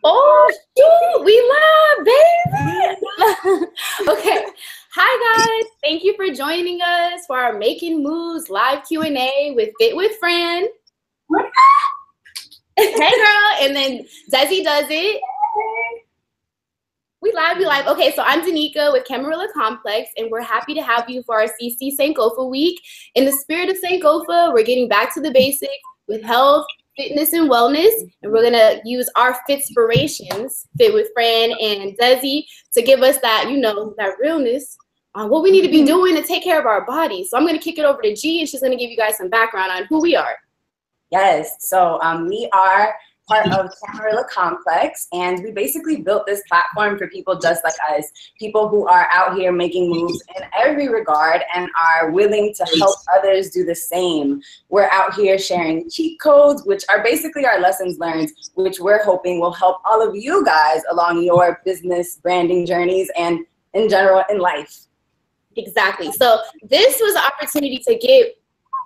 Oh, shoot, we love, baby. Okay. Hi, guys. Thank you for joining us for our Making Moves live Q&A with Fit with Fran. Hey, girl. And then Dezi does it. We live. Okay, so I'm Danica with Camarilla Complex, and we're happy to have you for our CC Sankofa week. In the spirit of Sankofa, we're getting back to the basics with health, fitness, and wellness, and we're gonna use our Fitspirations, Fit with Fran and Dezi, to give us that, you know, that realness on what we need to be doing to take care of our bodies. So I'm gonna kick it over to G, and she's gonna give you guys some background on who we are. Yes, so we are part of Camarilla Complex, and we basically built this platform for people just like us, people who are out here making moves in every regard and are willing to help others do the same. We're out here sharing cheat codes, which are basically our lessons learned, which we're hoping will help all of you guys along your business branding journeys and in general in life. Exactly. So this was an opportunity to get,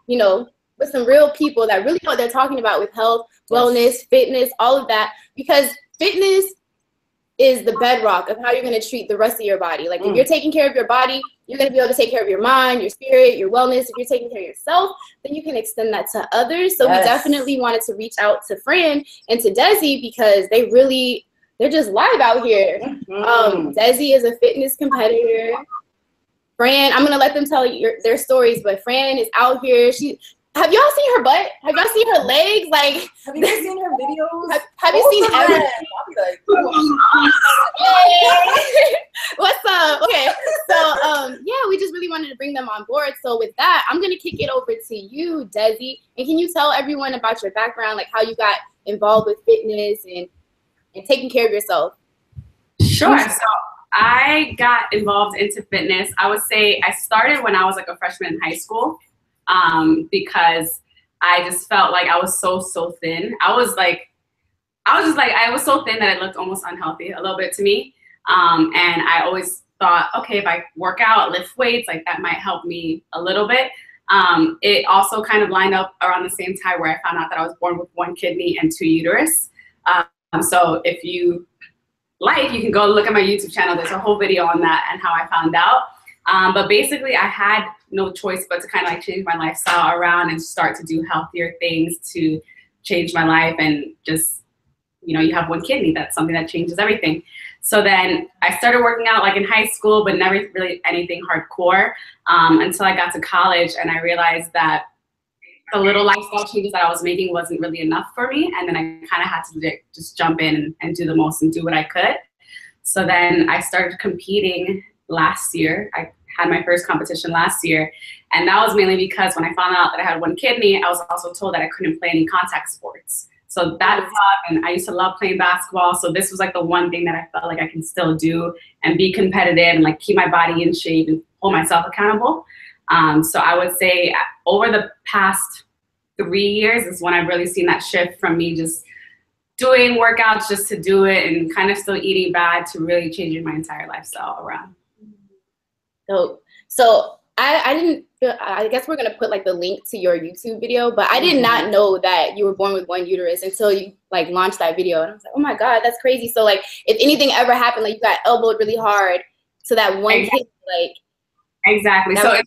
you know, with some real people that really know what they're talking about with health, wellness, fitness, all of that, because fitness is the bedrock of how you're going to treat the rest of your body. Like if you're taking care of your body, you're going to be able to take care of your mind, your spirit, your wellness. If you're taking care of yourself, then you can extend that to others. So we definitely wanted to reach out to Fran and to Dezi because they're just live out here. Dezi is a fitness competitor. Fran, I'm going to let them tell you their stories, but Fran is out here. Have y'all seen her butt? Have y'all seen her legs? Like, have you guys seen her videos? Have you seen everything? What's up? Okay, so yeah, we just really wanted to bring them on board. So with that, I'm gonna kick it over to you, Dezi. And can you tell everyone about your background, like how you got involved with fitness and taking care of yourself? Sure. So I got involved into fitness. I would say I started when I was like a freshman in high school. Because I just felt like I was so thin. I was so thin that it looked almost unhealthy a little bit to me. And I always thought, okay, if I work out, lift weights, like that might help me a little bit. It also kind of lined up around the same time where I found out that I was born with 1 kidney and 2 uterus. So if you like, you can go look at my YouTube channel. There's a whole video on that and how I found out. But basically I had no choice but to kind of like change my lifestyle around and start to do healthier things to change my life. And just, you know, you have 1 kidney, that's something that changes everything. So then I started working out like in high school, but never really anything hardcore until I got to college and I realized that the little lifestyle changes that I was making wasn't really enough for me. And then I kind of had to just jump in and do the most and do what I could. So then I started competing last year. I had my first competition last year, and that was mainly because when I found out that I had 1 kidney, I was also told that I couldn't play any contact sports. So that sucked, and I used to love playing basketball, so this was like the one thing that I felt like I can still do and be competitive and like keep my body in shape and hold myself accountable. So I would say over the past 3 years is when I've really seen that shift from me just doing workouts just to do it and kind of still eating bad to really changing my entire lifestyle around. So I guess we're gonna put like the link to your YouTube video, but I did not know that you were born with 1 uterus until you like launched that video, and I was like, oh my God, that's crazy. So like, if anything ever happened, like you got elbowed really hard to that 1 kidney, like exactly. So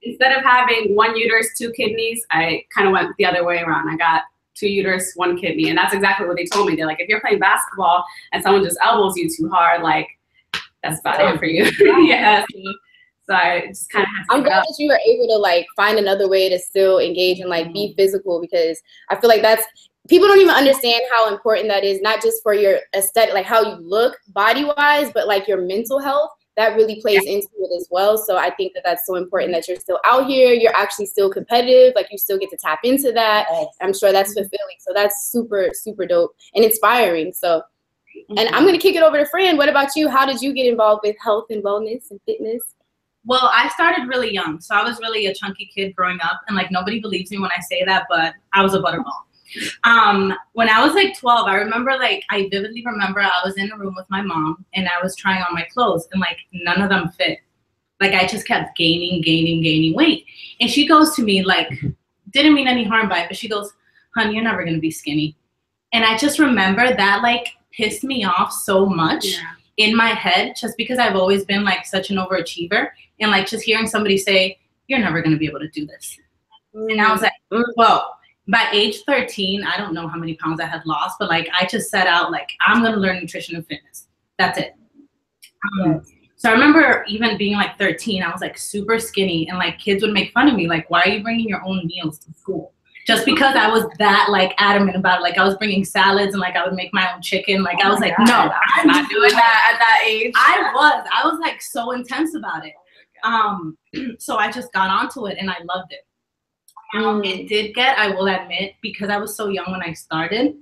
instead of having 1 uterus, 2 kidneys, I kind of went the other way around. I got 2 uterus, 1 kidney, and that's exactly what they told me. They're like, if you're playing basketball and someone just elbows you too hard, like that's about it for you. Yeah. So I just kind of had to. I'm glad that you were able to like find another way to still engage and like be physical, because I feel like people don't even understand how important that is, not just for your aesthetic, like how you look body wise, but like your mental health. That really plays into it as well. So I think that that's so important that you're still out here. You're actually still competitive. Like you still get to tap into that. I'm sure that's fulfilling. So that's super dope and inspiring. So, and I'm going to kick it over to Fran. What about you? How did you get involved with health and wellness and fitness? Well, I started really young. So I was really a chunky kid growing up. And like nobody believes me when I say that, but I was a butterball. When I was like 12, I vividly remember I was in a room with my mom and I was trying on my clothes and like none of them fit. Like I just kept gaining weight. And she goes to me like, didn't mean any harm by it, but she goes, "Honey, you're never going to be skinny." And I just remember that like pissed me off so much in my head, just because I've always been like such an overachiever, and like just hearing somebody say, you're never going to be able to do this. And I was like, well, by age 13, I don't know how many pounds I had lost, but like I just set out like, I'm going to learn nutrition and fitness. That's it. So I remember even being like 13, I was like super skinny, and like kids would make fun of me. Like, why are you bringing your own meals to school? Just because I was that like adamant about it. Like I was bringing salads, and like I would make my own chicken. Like I was like, no, I'm not doing that at that age. I was like so intense about it. So I just got onto it and I loved it. It did get, I will admit, because I was so young when I started,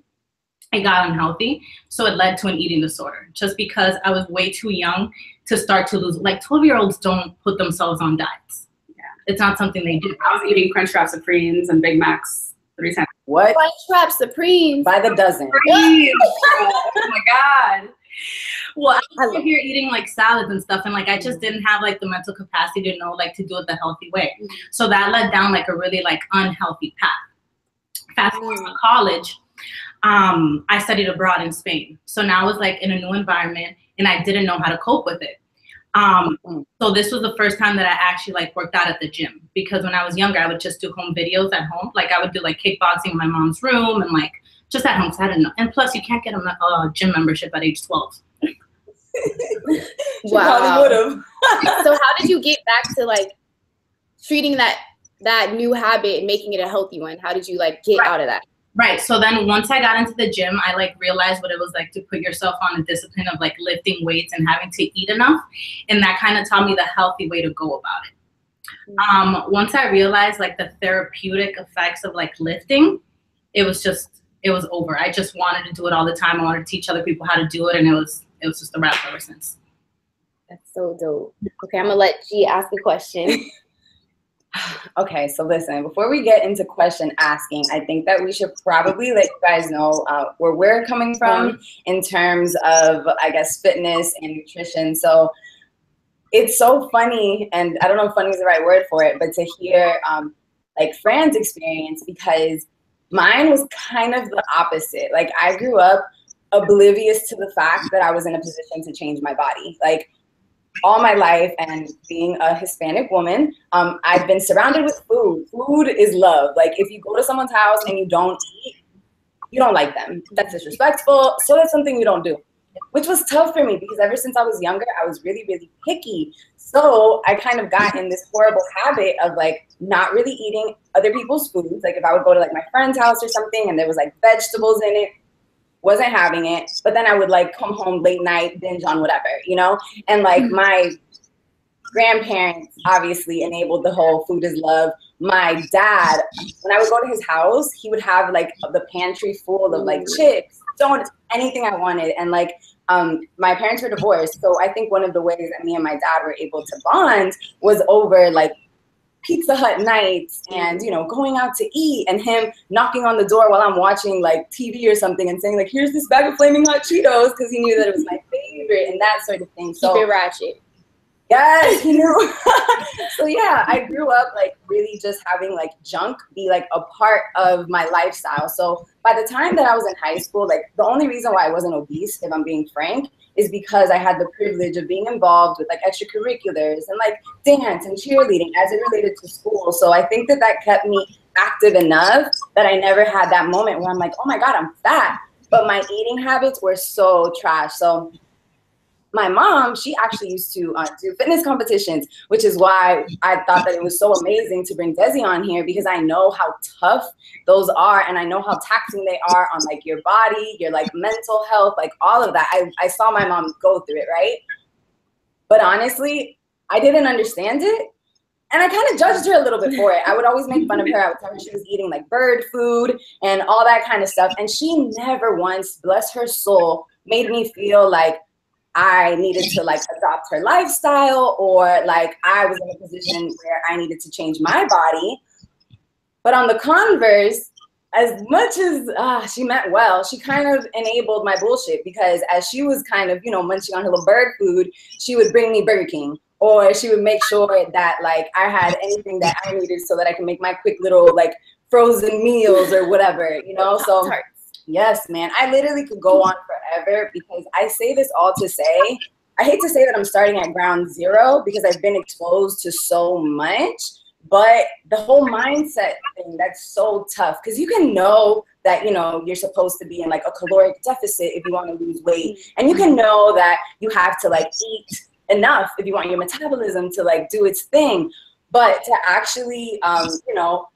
I got unhealthy. So it led to an eating disorder, just because I was way too young to start to lose. Like 12-year-olds don't put themselves on diets. Yeah. It's not something they do. I was eating Crunchwrap Supremes and Big Macs 3 times. What? Crunchwrap Supremes. By the dozen. Oh my God. Well, I was here eating like salads and stuff, and like I just didn't have like the mental capacity to know like to do it the healthy way. So that led down like a really like unhealthy path. Fast forward to college, I studied abroad in Spain. So now I was like in a new environment, and I didn't know how to cope with it. So this was the first time that I actually like worked out at the gym, because when I was younger, I would just do home videos at home. Like I would do like kickboxing in my mom's room and like just at home. So I didn't know. And plus you can't get a gym membership at age 12. Wow. So how did you get back to like treating that new habit and making it a healthy one? How did you like get out of that? Right. So then once I got into the gym, I like realized what it was like to put yourself on a discipline of like lifting weights and having to eat enough. And that kind of taught me the healthy way to go about it. Once I realized like the therapeutic effects of like lifting, it was over. I just wanted to do it all the time. I wanted to teach other people how to do it. And it was just a wrap ever since. That's so dope. Okay, I'm gonna let G ask a question. Okay, so listen, before we get into question asking, I think that we should probably let you guys know where we're coming from in terms of, I guess, fitness and nutrition. So it's so funny, and I don't know if funny is the right word for it, but to hear like Fran's experience, because mine was kind of the opposite. Like I grew up oblivious to the fact that I was in a position to change my body. Like all my life, and being a Hispanic woman, I've been surrounded with food. Food is love. Like if you go to someone's house and you don't eat, you don't like them. That's disrespectful. So that's something you don't do, which was tough for me because ever since I was younger, I was really, really picky. So I kind of got in this horrible habit of like not really eating other people's foods. Like if I would go to like my friend's house or something and there was like vegetables in it, wasn't having it. But then I would like come home late night, binge on whatever, you know? And like my grandparents obviously enabled the whole food is love. My dad, when I would go to his house, he would have like the pantry full of like chips, donuts, anything I wanted. And like my parents were divorced. So I think one of the ways that me and my dad were able to bond was over like Pizza Hut nights and, you know, going out to eat, and him knocking on the door while I'm watching like TV or something and saying like, here's this bag of Flaming Hot Cheetos, because he knew that it was my favorite and that sort of thing. So keep it ratchet. Yes, he knew. So yeah, I grew up like really just having like junk be like a part of my lifestyle. So by the time that I was in high school, like the only reason why I wasn't obese, if I'm being frank, is because I had the privilege of being involved with like extracurriculars and like dance and cheerleading as it related to school. So I think that that kept me active enough that I never had that moment where I'm like, oh my God, I'm fat. But my eating habits were so trash. So my mom, she actually used to do fitness competitions, which is why I thought that it was so amazing to bring Dezi on here, because I know how tough those are, and I know how taxing they are on like your body, your like mental health, like all of that. I saw my mom go through it, right? But honestly, I didn't understand it, and I kind of judged her a little bit for it. I would always make fun of her. I would tell her she was eating like bird food and all that kind of stuff, and she never once, bless her soul, made me feel like I needed to like adopt her lifestyle, or like I was in a position where I needed to change my body. But on the converse, as much as she meant well, she kind of enabled my bullshit, because as she was kind of, you know, munching on her little bird food, she would bring me Burger King, or she would make sure that like I had anything that I needed so that I can make my quick little like frozen meals or whatever, you know? So yes, man, I literally could go on ever, because I say this all to say, I hate to say that I'm starting at ground zero because I've been exposed to so much, but the whole mindset thing, that's so tough, because you can know that, you know, you're supposed to be in like a caloric deficit if you want to lose weight, and you can know that you have to like eat enough if you want your metabolism to like do its thing, but to actually, you know,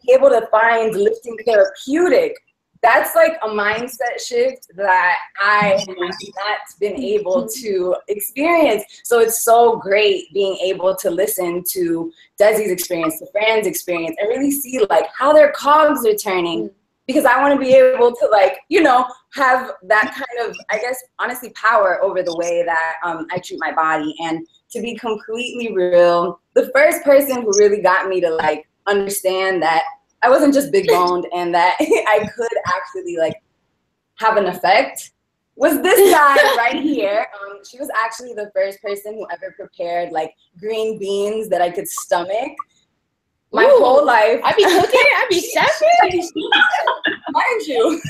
be able to find lifting therapeutic, that's like a mindset shift that I have not been able to experience. So it's so great being able to listen to Dezi's experience, to Fran's experience, and really see like how their cogs are turning, because I want to be able to like, you know, have that kind of, I guess, honestly, power over the way that I treat my body. And to be completely real, the first person who really got me to like understand that I wasn't just big boned and that I could actually like have an effect was this guy right here. She was actually the first person who ever prepared like green beans that I could stomach. My whole life. I be cooking, I be chefing. Mind you,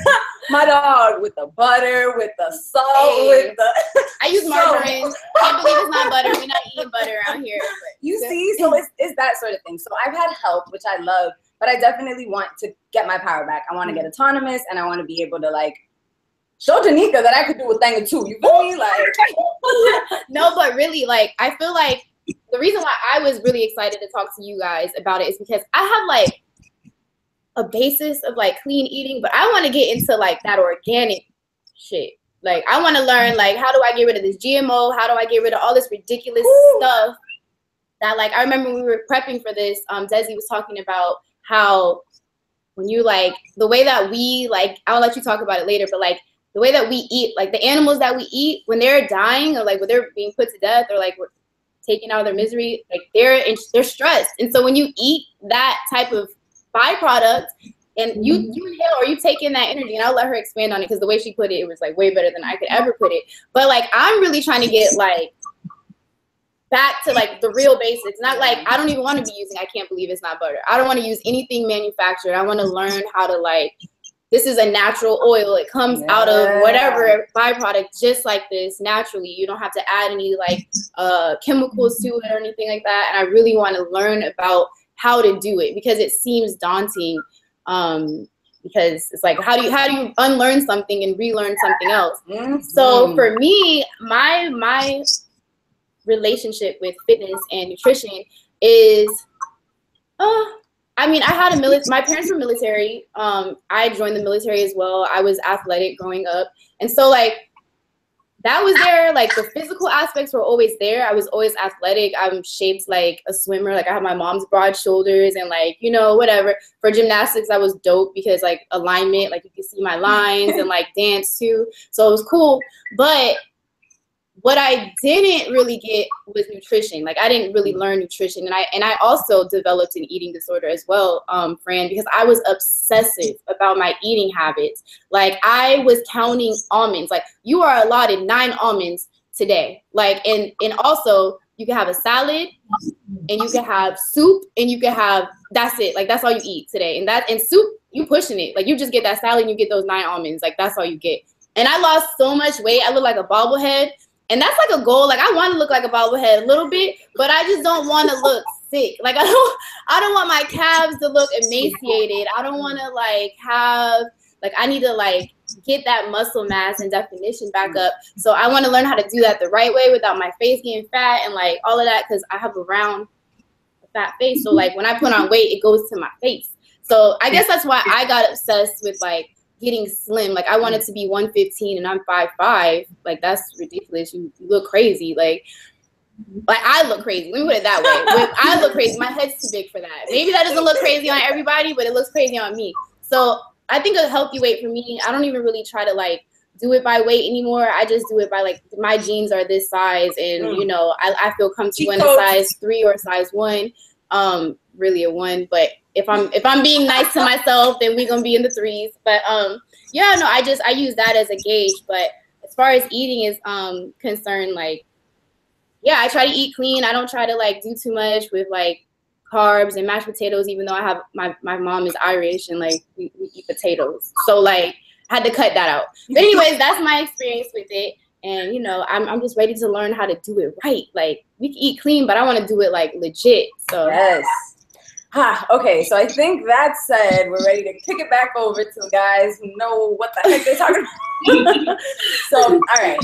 my dog with the butter, with the salt, with the. I use margarine. Can't believe it's not butter. We're not eating butter around here. You see, so it's that sort of thing. So I've had help, which I love, but I definitely want to get my power back. I want to get autonomous, and I want to be able to like show Danica that I could do a thing or two. You feel me? Like no, but really, like I feel like the reason why I was really excited to talk to you guys about it is because I have like a basis of like clean eating, but I want to get into like that organic shit. Like I want to learn like how do I get rid of this GMO? How do I get rid of all this ridiculous stuff that like I remember when we were prepping for this, Dezi was talking about how when you like the way that we like, I'll let you talk about it later, but like the way that we eat, like the animals that we eat when they're dying or like when they're being put to death or like taken out of their misery, like they're stressed. And so when you eat that type of byproduct and you inhale or you take in that energy, and I'll let her expand on it because the way she put it, it was like way better than I could ever put it. But like I'm really trying to get like back to like the real basics. Not like I don't even want to be using, I can't believe it's not butter. I don't want to use anything manufactured. I want to learn how to like, this is a natural oil. It comes out of whatever byproduct just like this naturally. You don't have to add any like chemicals to it or anything like that. And I really want to learn about how to do it because it seems daunting. Because it's like how do you unlearn something and relearn something else? So for me, my relationship with fitness and nutrition is I mean, I had my parents were military. I joined the military as well. I was athletic growing up. And so like that was there. Like the physical aspects were always there. I was always athletic. I'm shaped like a swimmer. Like I have my mom's broad shoulders and like, you know, whatever. For gymnastics, I was dope because like alignment, like you can see my lines and like dance too. So it was cool. But what I didn't really get was nutrition. Like I didn't really learn nutrition. And I also developed an eating disorder as well, Fran, because I was obsessive about my eating habits. Like I was counting almonds. Like you are allotted 9 almonds today. Like, and also you can have a salad and you can have soup and you can have, that's it. Like that's all you eat today. And soup, you pushing it. Like you just get that salad and you get those 9 almonds. Like that's all you get. And I lost so much weight. I look like a bobblehead. And that's like a goal. Like I want to look like a bobblehead a little bit, but I just don't want to look sick. Like I don't want my calves to look emaciated. I don't want to like have, like I need to like get that muscle mass and definition back up. So I want to learn how to do that the right way without my face getting fat and like all of that, because I have a round fat face. So like when I put on weight, it goes to my face. So I guess that's why I got obsessed with like getting slim. Like I wanted to be 115 and I'm 5'5". Like that's ridiculous. You look crazy. Like I look crazy. Let me put it that way. I look crazy. My head's too big for that. Maybe that doesn't look crazy on everybody, but it looks crazy on me. So I think a healthy weight for me, I don't even really try to like do it by weight anymore. I just do it by like my jeans are this size and you know, I feel comfortable in a size 3 or a size 1. Really a 1, but if I'm being nice to myself, then we're gonna be in the 3s. But yeah, no, I use that as a gauge. But as far as eating is concerned, like yeah, I try to eat clean. I don't try to like do too much with like carbs and mashed potatoes, even though I have my mom is Irish and like we eat potatoes. So like had to cut that out. But anyways, that's my experience with it. And, you know, I'm just ready to learn how to do it right. Like, we can eat clean, but I want to do it, like, legit. So yes. Okay, so I think that said, we're ready to kick it back over to the guys who know what the heck they're talking about. So, all right.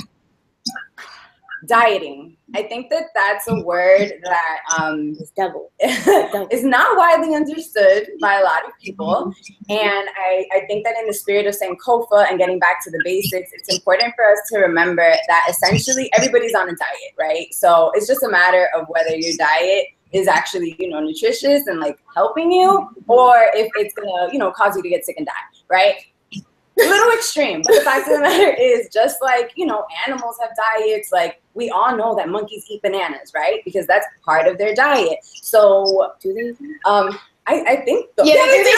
Dieting. I think that that's a word that is not widely understood by a lot of people. And I think that in the spirit of Sankofa and getting back to the basics, it's important for us to remember that essentially everybody's on a diet, right? So it's just a matter of whether your diet is actually, you know, nutritious and like helping you, or if it's gonna, you know, cause you to get sick and die, right? A little extreme, but the fact of the matter is, just like, you know, animals have diets, like we all know that monkeys eat bananas, right? Because that's part of their diet. So do they? I think so. Yeah, they do.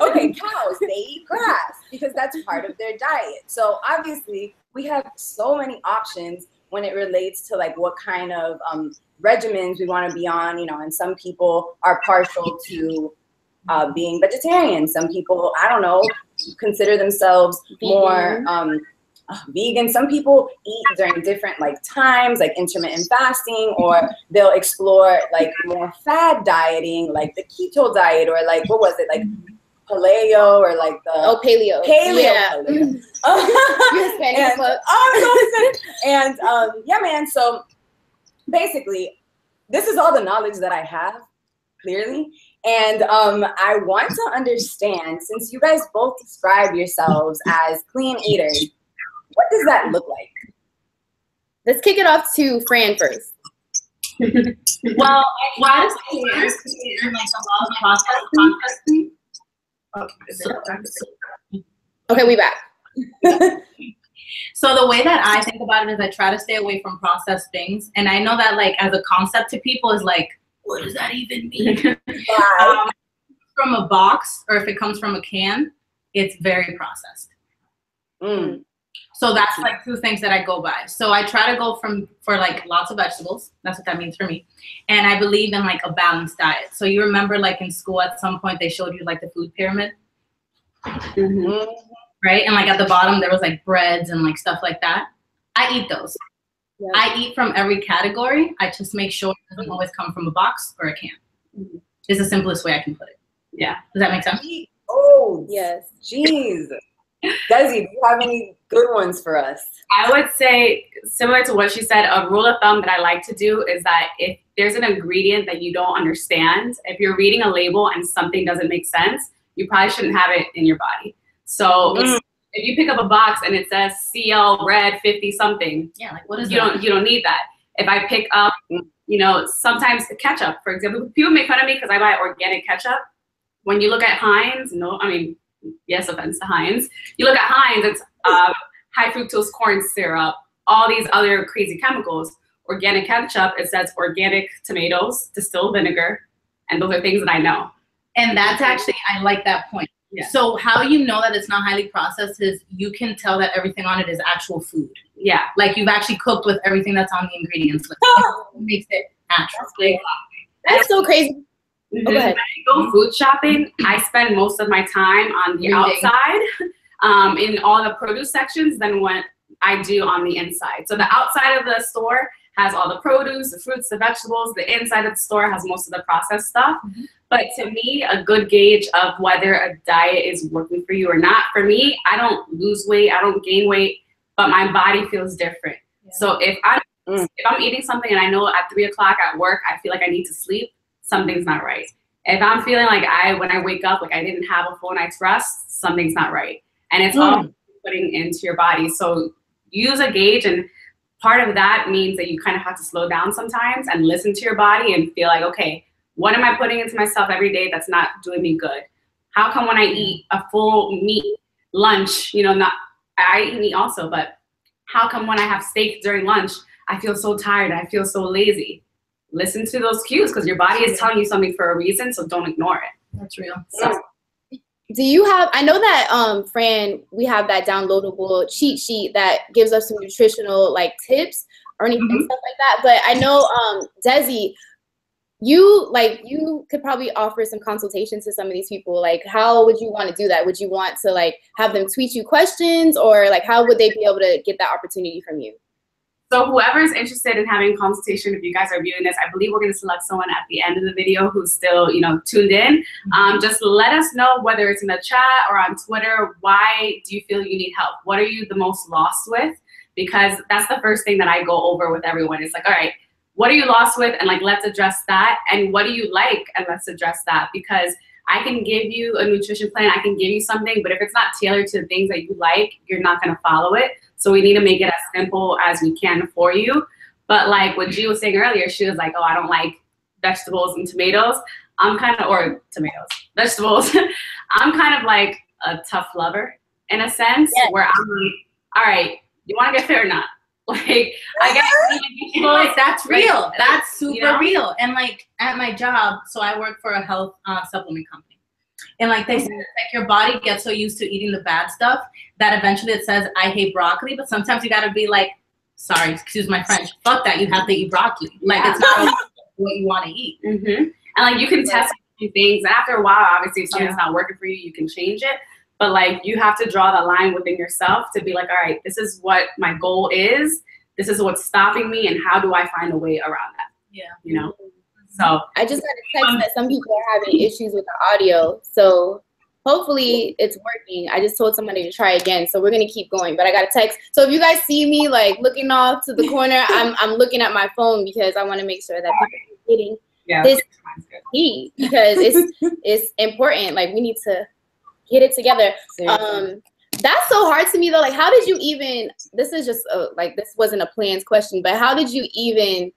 Okay, cows, they eat grass because that's part of their diet. So obviously we have so many options when it relates to like what kind of regimens we want to be on, you know, and some people are partial to being vegetarian. Some people, I don't know, consider themselves more vegan. Some people eat during different like times, like intermittent fasting, or they'll explore like more fad dieting, like the keto diet, or like, what was it, like paleo, or like the paleo. Yeah. And yeah, man. So basically, this is all the knowledge that I have, clearly. And I want to understand, since you guys both describe yourselves as clean eaters, what does that look like? Let's kick it off to Fran first. Well, I try to stay in like a lot of process. Okay, we back. So the way that I think about it is I try to stay away from processed things. And I know that like as a concept to people is like, what does that even mean? From a box, or if it comes from a can, it's very processed. So that's like two things that I go by. So I try to go for like lots of vegetables. That's what that means for me. And I believe in like a balanced diet. So you remember like in school at some point they showed you like the food pyramid? Right? And like at the bottom there was like breads and like stuff like that. I eat those. Yeah. I eat from every category. I just make sure it doesn't always come from a box or a can. It's the simplest way I can put it. Yeah. Does that make sense? Oh, yes. Jeez. Dezi, do you have any good ones for us? I would say, similar to what she said, a rule of thumb that I like to do is that if there's an ingredient that you don't understand, if you're reading a label and something doesn't make sense, you probably shouldn't have it in your body. So if you pick up a box and it says CL red 50 something, yeah, like what is you that? You don't need that. If I pick up, you know, sometimes ketchup, for example, people make fun of me because I buy organic ketchup. When you look at Heinz, yes, offense to Heinz. You look at Heinz, it's high fructose corn syrup, all these other crazy chemicals. Organic ketchup, it says organic tomatoes, distilled vinegar, and those are things that I know. And that's actually, I like that point. Yeah. So how you know that it's not highly processed is you can tell that everything on it is actual food. Yeah. Like you've actually cooked with everything that's on the ingredients list. It makes it natural. That's so crazy. Go ahead. When I go food shopping, I spend most of my time on the outside in all the produce sections than what I do on the inside. So the outside of the store has all the produce, the fruits, the vegetables. The inside of the store has most of the processed stuff. But to me, a good gauge of whether a diet is working for you or not, for me, I don't lose weight, I don't gain weight, but my body feels different. Yeah. So if I'm eating something and I know at 3 o'clock at work, I feel like I need to sleep, something's not right. If I'm feeling like when I wake up, like I didn't have a full night's rest, something's not right. And it's all putting into your body. So use a gauge, and part of that means that you kind of have to slow down sometimes and listen to your body and feel like, okay, what am I putting into myself every day that's not doing me good? How come when I eat a full meat lunch, I eat meat also, but how come when I have steak during lunch, I feel so tired, I feel so lazy? Listen to those cues, because your body is telling you something for a reason, so don't ignore it. That's real. So, do you have, I know that, Fran, we have that downloadable cheat sheet that gives us some nutritional tips or anything, stuff like that, but I know, Dezi, you could probably offer some consultation to some of these people. Like, how would you want to do that? Would you want to like have them tweet you questions, or like how would they be able to get that opportunity from you? So whoever's interested in having a consultation, if you guys are viewing this, I believe we're going to select someone at the end of the video who's still, you know, tuned in. Just let us know, whether it's in the chat or on Twitter, why do you feel you need help? What are you the most lost with? Because that's the first thing that I go over with everyone. It's like, all right, what are you lost with? And like, let's address that. And what do you like? And let's address that. Because I can give you a nutrition plan, I can give you something, but if it's not tailored to the things that you like, you're not going to follow it. So we need to make it as simple as we can for you. But like what G was saying earlier, she was like, oh, I don't like vegetables and tomatoes. I'm kind of, or tomatoes, vegetables. I'm kind of like a tough lover in a sense, where I'm like, all right, you want to get fit or not? Like, I guess like, that's real. That's super real. And like at my job, so I work for a health supplement company. And like they said, like your body gets so used to eating the bad stuff that eventually it says, I hate broccoli. But sometimes you got to be like, sorry, excuse my French, fuck that. You have to eat broccoli. Like it's not what you want to eat. And like you can test things. And after a while, obviously, if something's not working for you, you can change it. But like you have to draw the line within yourself to be like, all right, this is what my goal is. This is what's stopping me, and how do I find a way around that? Yeah, you know. So I just got a text that some people are having issues with the audio. So hopefully it's working. I just told somebody to try again, so we're gonna keep going. But I got a text. So if you guys see me like looking off to the corner, I'm looking at my phone because I want to make sure that people are getting this key, because it's important. Like we need to get it together. That's so hard to me though. Like, how did you even? This is just like this wasn't a planned question, but how did you even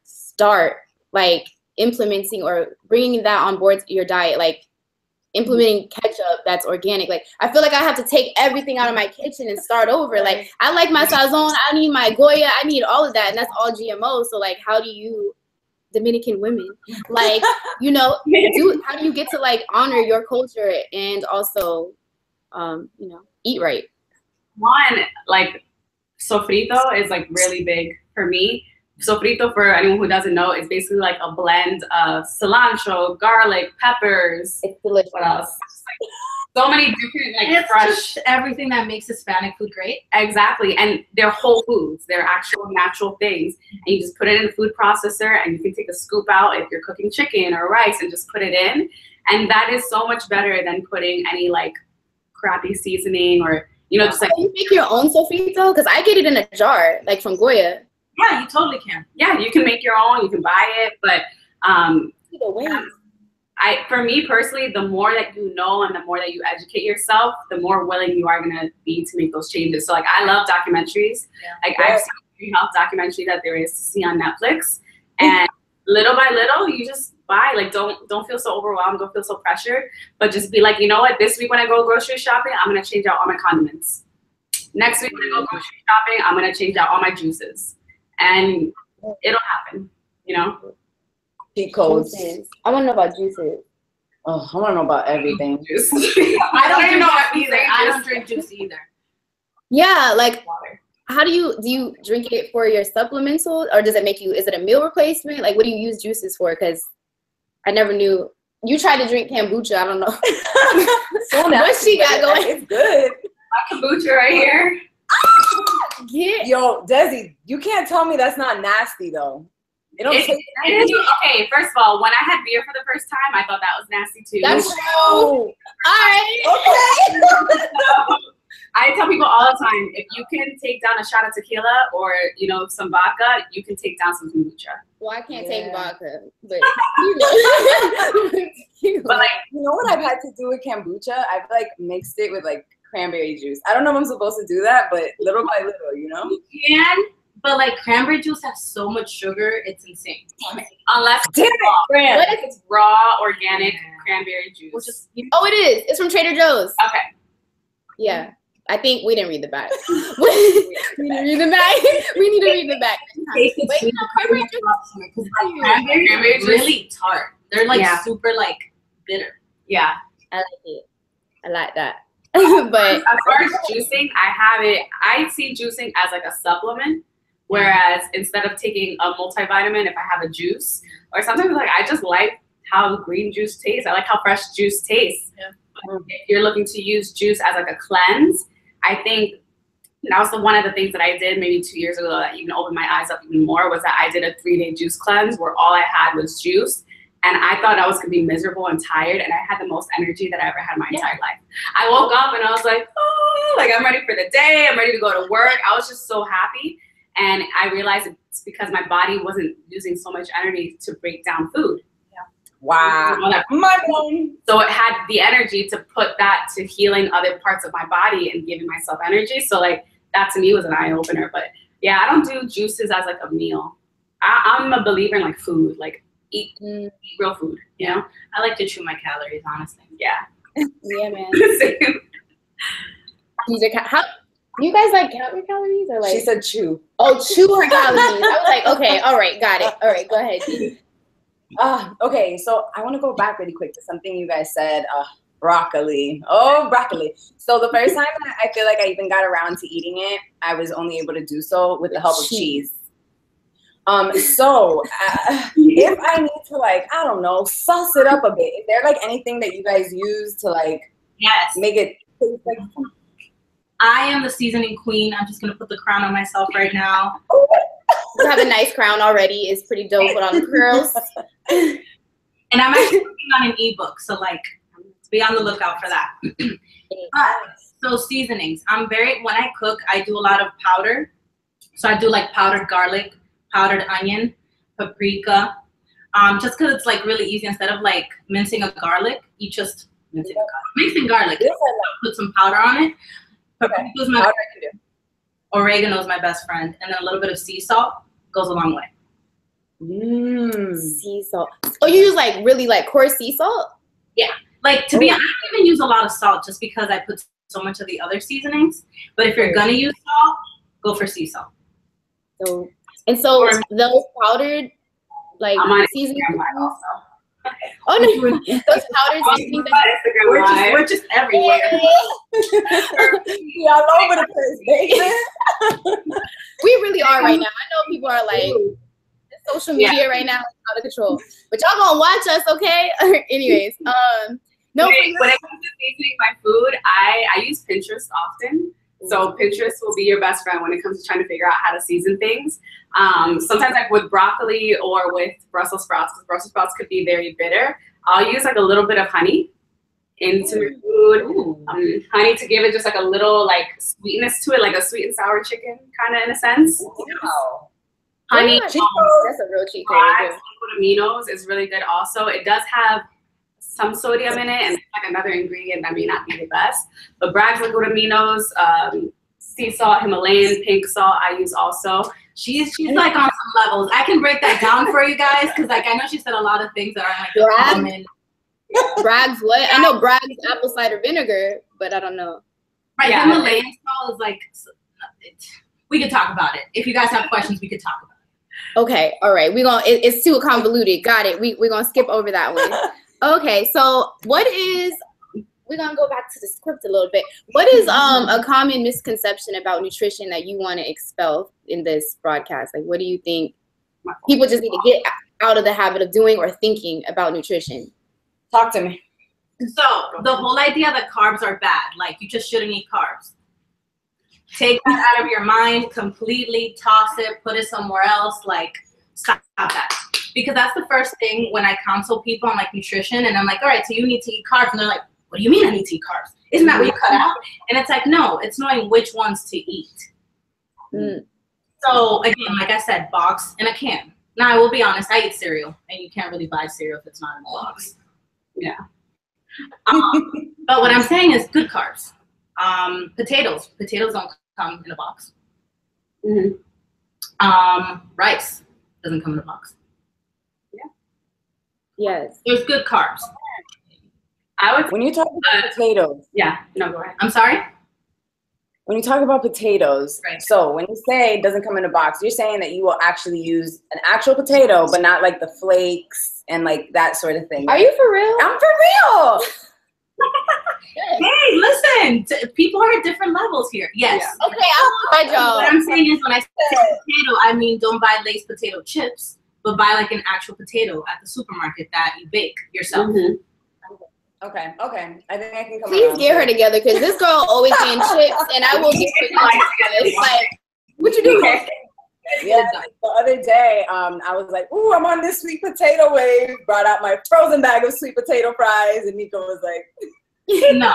start like implementing or bringing that on board your diet? Like implementing ketchup that's organic. Like I feel like I have to take everything out of my kitchen and start over. Like I like my sazon, I need my goya, I need all of that, and that's all GMO. So like, how do you? Dominican women, like, you know, how do you get to like honor your culture and also, you know, eat right? One, like sofrito is like really big for me. Sofrito, for anyone who doesn't know, is basically like a blend of cilantro, garlic, peppers. It's delicious. What else? So many different, like, it's fresh. Just everything that makes Hispanic food great. Exactly. And they're whole foods. They're actual natural things. And you just put it in a food processor, and you can take a scoop out if you're cooking chicken or rice and just put it in. And that is so much better than putting any, like, crappy seasoning or, you know, just like. Can you make your own sofrito? Because I get it in a jar, like from Goya. Yeah, you totally can. Yeah, you can make your own. You can buy it. But either way. For me personally, the more that you know and the more that you educate yourself, the more willing you are going to be to make those changes. So like, I love documentaries. Like I've seen every health documentary that there is to see on Netflix, and little by little, you just buy. Like, don't feel so overwhelmed, don't feel so pressured, but just be like, you know what, this week when I go grocery shopping, I'm going to change out all my condiments. Next week when I go grocery shopping, I'm going to change out all my juices, and it'll happen, you know. Cheat codes. I want to know about juices. Oh, I want to know about everything. I don't even know either. I don't drink juice either. Yeah, like water. How do you drink it for your supplemental, or does it make you? Is it a meal replacement? Like, what do you use juices for? Because I never knew. You tried to drink kombucha. I don't know. What she got going? It's good. My kombucha right here. Yeah. Yo, Dezi, you can't tell me that's not nasty though. Okay, first of all, when I had beer for the first time, I thought that was nasty too. That's true. All right. Okay. So, I tell people all the time, if you can take down a shot of tequila or, you know, some vodka, you can take down some kombucha. Well, I can't take vodka, but but like, you know what I've had to do with kombucha? I've like mixed it with like cranberry juice. I don't know if I'm supposed to do that, but little by little, you know? You can, but like cranberry juice has so much sugar, it's insane. Unless it's raw, organic cranberry juice. Which is, oh, it is. It's from Trader Joe's. Okay. Yeah. I think we didn't read the back. We didn't read the back. We need to read the back. Cranberry is really tart. They're like super like bitter. Yeah. I like it. I like that. But as far as juicing, I see juicing as like a supplement Whereas instead of taking a multivitamin, if I have a juice, or sometimes like I just like how green juice tastes. I like how fresh juice tastes. Yeah. If you're looking to use juice as like a cleanse, I think that was one of the things that I did maybe 2 years ago that even opened my eyes up even more, was that I did a 3-day juice cleanse where all I had was juice. And I thought I was gonna be miserable and tired, and I had the most energy that I ever had in my entire life. I woke up and I was like, oh, like I'm ready for the day. I'm ready to go to work. I was just so happy. And I realized it's because my body wasn't using so much energy to break down food. Wow. So it had the energy to put that to healing other parts of my body and giving myself energy. So like that to me was an eye opener. But yeah, I don't do juices as like a meal. I'm a believer in like food, like eat real food, you know? I like to chew my calories, honestly. Yeah. Yeah, man. These are how do you guys like count your calories or like? She said chew. Oh, chew her calories. I was like, okay, all right, got it. All right, go ahead. Okay, so I want to go back really quick to something you guys said. Broccoli. Oh, broccoli. So the first time that I feel like I even got around to eating it, I was only able to do so with the help of cheese. So if I need to like, I don't know, sauce it up a bit, is there like anything that you guys use to like make it taste like? I am the seasoning queen. I'm just gonna put the crown on myself right now. You have a nice crown already. It's pretty dope with all the curls. And I'm actually working on an ebook, so like be on the lookout for that. So seasonings. When I cook, I do a lot of powder. So I do like powdered garlic, powdered onion, paprika. Just because it's like really easy. Instead of like mincing a garlic, you just mixing garlic. Put some powder on it. Paprika's my favorite. Oregano is my best friend, and then a little bit of sea salt goes a long way. Sea salt. Oh, you use like really like coarse sea salt? Yeah. Like to be honest, I don't even use a lot of salt just because I put so much of the other seasonings. But if you're gonna use salt, go for sea salt. So those powdered like seasonings. Oh no, those powdered seasonings. We're just everywhere. We all over the place, baby. We really are right now. I know people are like, social media right now is out of control. But y'all gonna watch us, okay? Anyways, no. When it comes to seasoning my food, I use Pinterest often. So Pinterest will be your best friend when it comes to trying to figure out how to season things. Sometimes like with broccoli or with Brussels sprouts, because Brussels sprouts could be very bitter, I'll use like a little bit of honey into your food. Honey to give it just like a little like sweetness to it, like a sweet and sour chicken kind of in a sense. Wow. Honey, that's a real cheat code. Aminos is really good also. It does have some sodium in it, and it's like another ingredient that may not be the best. But Bragg's liquid aminos, sea salt, Himalayan pink salt I use also. She's like on some levels. I can break that down for you guys because like I know she said a lot of things that are like common. Bragg's what? I know Bragg's apple cider vinegar, but I don't know. Right, yeah. Himalayan salt is like, we could talk about it. If you guys have questions, we could talk about it. Okay, all right. It's too convoluted. Got it. We're gonna skip over that one. Okay, so we're gonna go back to the script a little bit. What is a common misconception about nutrition that you want to expel in this broadcast? Like, what do you think people just need to get out of the habit of doing or thinking about nutrition? Talk to me. So the whole idea that carbs are bad, like you just shouldn't eat carbs. Take that out of your mind completely, toss it, put it somewhere else, like stop that. Because that's the first thing when I counsel people on like nutrition and I'm like, all right, so you need to eat carbs. And they're like, what do you mean I need to eat carbs? Isn't that what you cut out? And it's like, no, it's knowing which ones to eat. So again, like I said, box and a can. Now I will be honest, I eat cereal and you can't really buy cereal if it's not in a box. Yeah. But what I'm saying is good carbs. Potatoes don't come in a box. Rice doesn't come in a box. Yes. There's good carbs. When you talk about potatoes. Yeah, no, go ahead. I'm sorry? When you talk about potatoes, right. So when you say it doesn't come in a box, you're saying that you will actually use an actual potato, but not like the flakes and like that sort of thing. Are you for real? I'm for real. Hey, listen, people are at different levels here. Yes. Yeah. Okay, I will y'all. What I'm saying is when I say potato, I mean don't buy Lay's potato chips, but buy like an actual potato at the supermarket that you bake yourself. Okay. I think I can come. Please get her together, because this girl always getting chips, and I will get her. Like, what you doing? Yeah, the other day, I was like, "Ooh, I'm on this sweet potato wave." Brought out my frozen bag of sweet potato fries, and Nico was like, "No."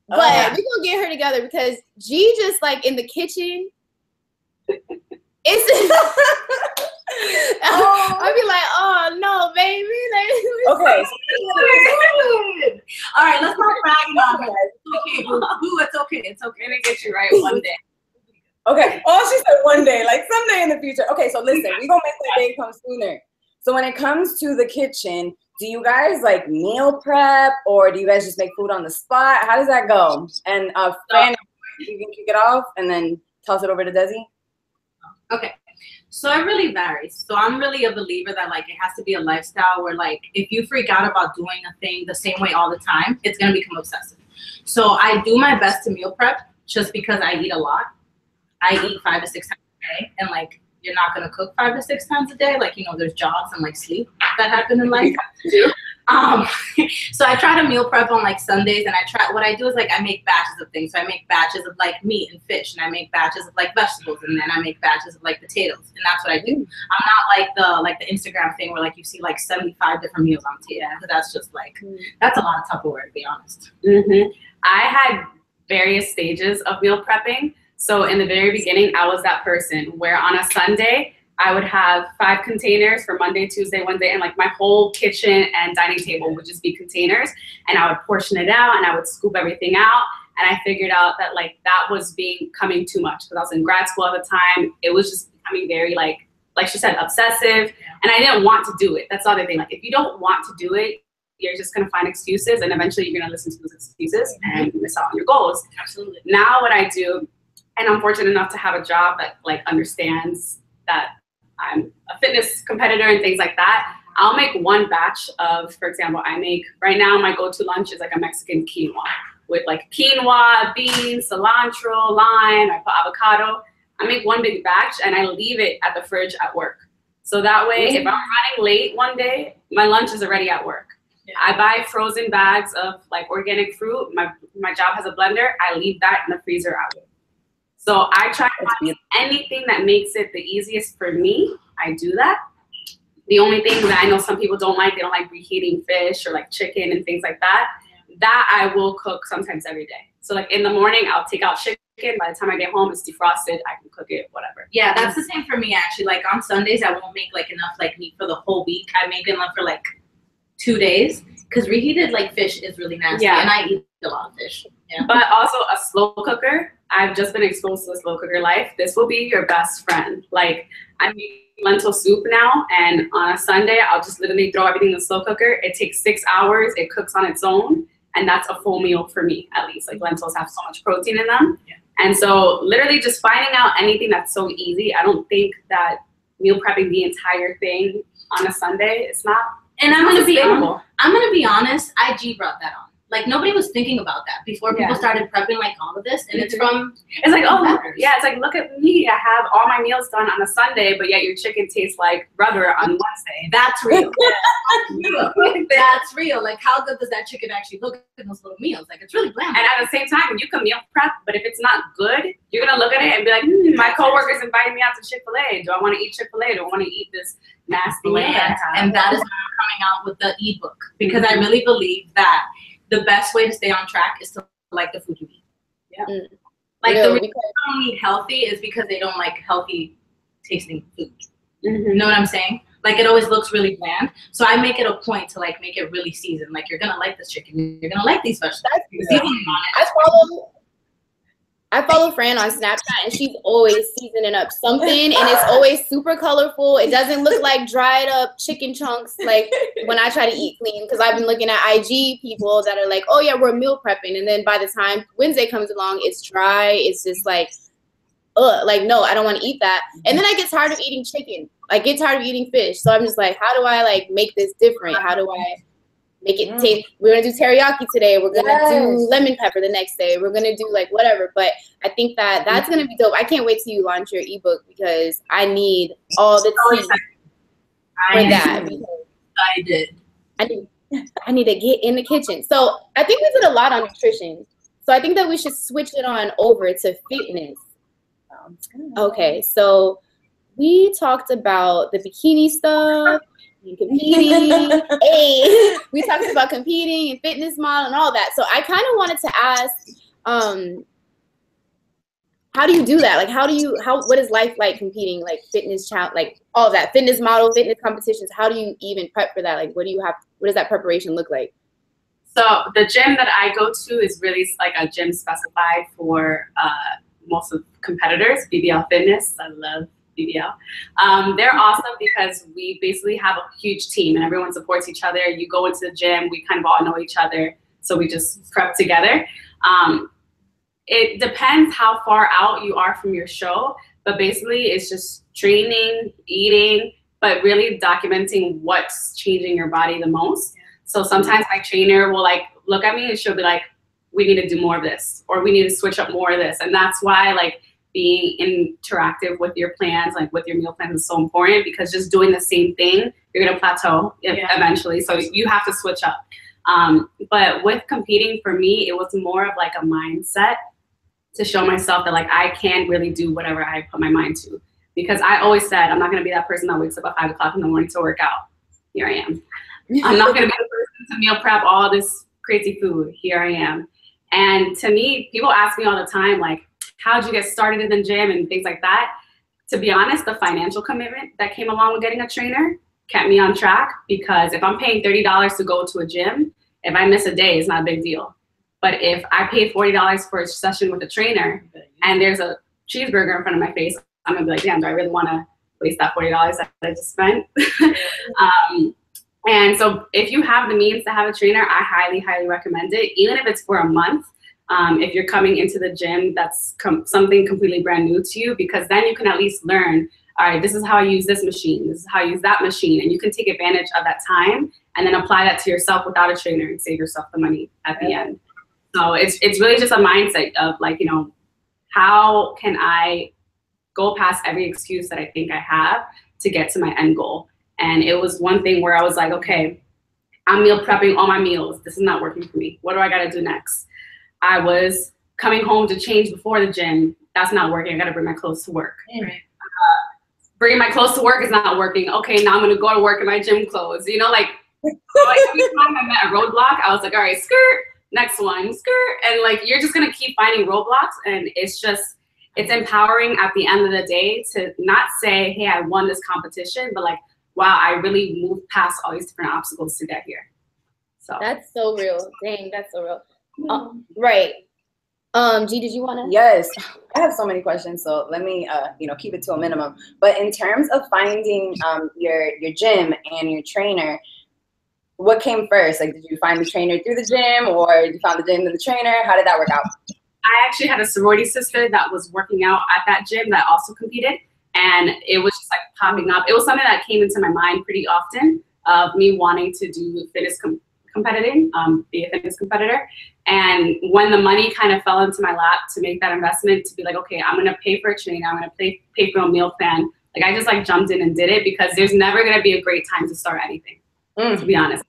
But we gonna get her together, because G just like in the kitchen. It's I'll be like, "Oh no, baby!" Okay. All right, let's not bragging on her. It's okay, boo. It's okay. It's okay to get you right one day. Okay. Oh, she said one day, like someday in the future. Okay, so listen, we gonna make that day come sooner. So when it comes to the kitchen, do you guys like meal prep, or do you guys just make food on the spot? How does that go? And Fran, you can kick it off and then toss it over to Dezi. Okay. So it really varies. So I'm really a believer that like it has to be a lifestyle where like if you freak out about doing a thing the same way all the time, it's gonna become obsessive. So I do my best to meal prep just because I eat a lot. I eat 5 to 6 times a day, and like you're not gonna cook 5 to 6 times a day. Like, you know, there's jobs and like sleep that happen in life. So I try to meal prep on like Sundays, and what I do is like I make batches of things. So I make batches of like meat and fish, and I make batches of like vegetables, and then I make batches of like potatoes, and that's what I do. I'm not like the Instagram thing where like you see like 75 different meals on the table. That's just like that's a lot of Tupperware, to be honest. I had various stages of meal prepping. So in the very beginning, I was that person where on a Sunday, I would have 5 containers for Monday, Tuesday, Wednesday, and like my whole kitchen and dining table would just be containers, and I would portion it out and I would scoop everything out. And I figured out that like that was becoming too much, because I was in grad school at the time. It was just becoming very like she said, obsessive, and I didn't want to do it. That's the other thing. Like if you don't want to do it, you're just gonna find excuses, and eventually you're gonna listen to those excuses and miss out on your goals. Absolutely. Now what I do, and I'm fortunate enough to have a job that like understands that I'm a fitness competitor and things like that. I'll make one batch of, for example, right now my go-to lunch is like a Mexican quinoa with like quinoa, beans, cilantro, lime, I put avocado. I make one big batch and I leave it at the fridge at work. So that way, if I'm running late one day, my lunch is already at work. Yeah. I buy frozen bags of like organic fruit. My job has a blender. I leave that in the freezer at work. So I try to find anything that makes it the easiest for me. I do that. The only thing that I know some people don't like, they don't like reheating fish or like chicken and things like that. That I will cook sometimes every day. So like in the morning, I'll take out chicken. By the time I get home, it's defrosted. I can cook it, whatever. Yeah, that's the same for me actually. Like on Sundays, I won't make like enough like meat for the whole week. I make enough for like 2 days, because reheated like fish is really nasty, and I eat a lot of fish. Yeah. But also a slow cooker. I've just been exposed to the slow cooker life. This will be your best friend. Like I make lentil soup now, and on a Sunday, I'll just literally throw everything in the slow cooker. It takes 6 hours. It cooks on its own, and that's a full meal for me, at least. Like lentils have so much protein in them. Yeah. And so literally just finding out anything that's so easy. I don't think that meal prepping the entire thing on a Sunday, it's not. And I'm gonna be honest, IG brought that on. Like nobody was thinking about that before people started prepping like all of this, and it's like, oh yeah, it's like, look at me, I have all my meals done on a Sunday, but yet your chicken tastes like rubber on Wednesday. That's real. That's real. Like how good does that chicken actually look in those little meals? Like it's really bland. And at the same time, you can meal prep, but if it's not good, you're gonna look at it and be like, my coworkers invited me out to Chick-fil-A. Do I want to eat Chick-fil-A? Do I want to eat this nasty land? And that is why I'm coming out with the ebook, because I really believe that the best way to stay on track is to like the food you eat. Yeah. Like the reason people don't eat healthy is because they don't like healthy tasting food. You know what I'm saying? Like it always looks really bland. So I make it a point to like make it really seasoned. Like you're gonna like this chicken. You're gonna like these vegetables. I follow Fran on Snapchat, and she's always seasoning up something, and it's always super colorful. It doesn't look like dried up chicken chunks like when I try to eat clean, because I've been looking at IG people that are like, oh yeah, we're meal prepping, and then by the time Wednesday comes along, it's dry. It's just like, ugh, like no, I don't want to eat that. And then I get tired of eating chicken. I get tired of eating fish. So I'm just like, how do I like make this different? How do I? make it taste. We're gonna do teriyaki today. We're gonna do lemon pepper the next day. We're gonna do like whatever. But I think that that's gonna be dope. I can't wait till you launch your ebook because I need all the tea for that. I need to get in the kitchen. So I think we did a lot on nutrition. So I think that we should switch it on over to fitness. Okay, so we talked about the bikini stuff. Competing. Hey, we talked about competing and fitness model and all that. So I kind of wanted to ask, how do you do that? Like, what is life like competing, like fitness challenge, like all of that, fitness model, fitness competitions? How do you even prep for that? Like, what does that preparation look like? So the gym that I go to is really like a gym specified for most of competitors, BBL Fitness. I love BBL. They're awesome because we basically have a huge team and everyone supports each other. You go into the gym, we kind of all know each other, so we just prep together. It depends how far out you are from your show, but basically it's just training, eating, but really documenting what's changing your body the most. So sometimes my trainer will like look at me and she'll be like, we need to do more of this, or we need to switch up more of this. And that's why like being interactive with your plans, like with your meal plans, is so important, because just doing the same thing, you're gonna plateau eventually. So you have to switch up. But with competing, for me, it was more of like a mindset to show myself that like I can really do whatever I put my mind to. Because I always said, I'm not gonna be that person that wakes up at 5 o'clock in the morning to work out. Here I am. I'm not gonna be the person to meal prep all this crazy food. Here I am. And to me, people ask me all the time, like, how'd you get started in the gym and things like that? To be honest, the financial commitment that came along with getting a trainer kept me on track, because if I'm paying $30 to go to a gym, if I miss a day, it's not a big deal. But if I pay $40 for a session with a trainer and there's a cheeseburger in front of my face, I'm gonna be like, damn, do I really wanna waste that $40 that I just spent? And so if you have the means to have a trainer, I highly, highly recommend it, even if it's for a month. If you're coming into the gym, that's something completely brand new to you, because then you can at least learn, all right, this is how I use this machine, this is how I use that machine, and you can take advantage of that time and then apply that to yourself without a trainer and save yourself the money at the end. So it's really just a mindset of like, you know, how can I go past every excuse that I think I have to get to my end goal? And it was one thing where I was like, okay, I'm meal prepping all my meals. This is not working for me. What do I got to do next? I was coming home to change before the gym. That's not working. I got to bring my clothes to work. Bringing my clothes to work is not working. Okay, now I'm going to go to work in my gym clothes. You know, like every time I met a roadblock, I was like, all right, skirt, next one, skirt. And like, you're just going to keep finding roadblocks. And it's empowering at the end of the day to not say, hey, I won this competition, but like, wow, I really moved past all these different obstacles to get here. So that's so real. Dang, that's so real. Right. G, did you want to? Yes, I have so many questions, so let me keep it to a minimum. But in terms of finding your gym and your trainer, what came first? Like, did you find the trainer through the gym, or did you find the gym through the trainer? How did that work out? I actually had a sorority sister that was working out at that gym that also competed, and it was just like popping up. It was something that came into my mind pretty often, of me wanting to do fitness competing, be a fitness competitor. And when the money kind of fell into my lap to make that investment, to be like, okay, I'm gonna pay for a trainer, I'm gonna pay for a meal plan. Like, I just like jumped in and did it, because there's never gonna be a great time to start anything, to be honest.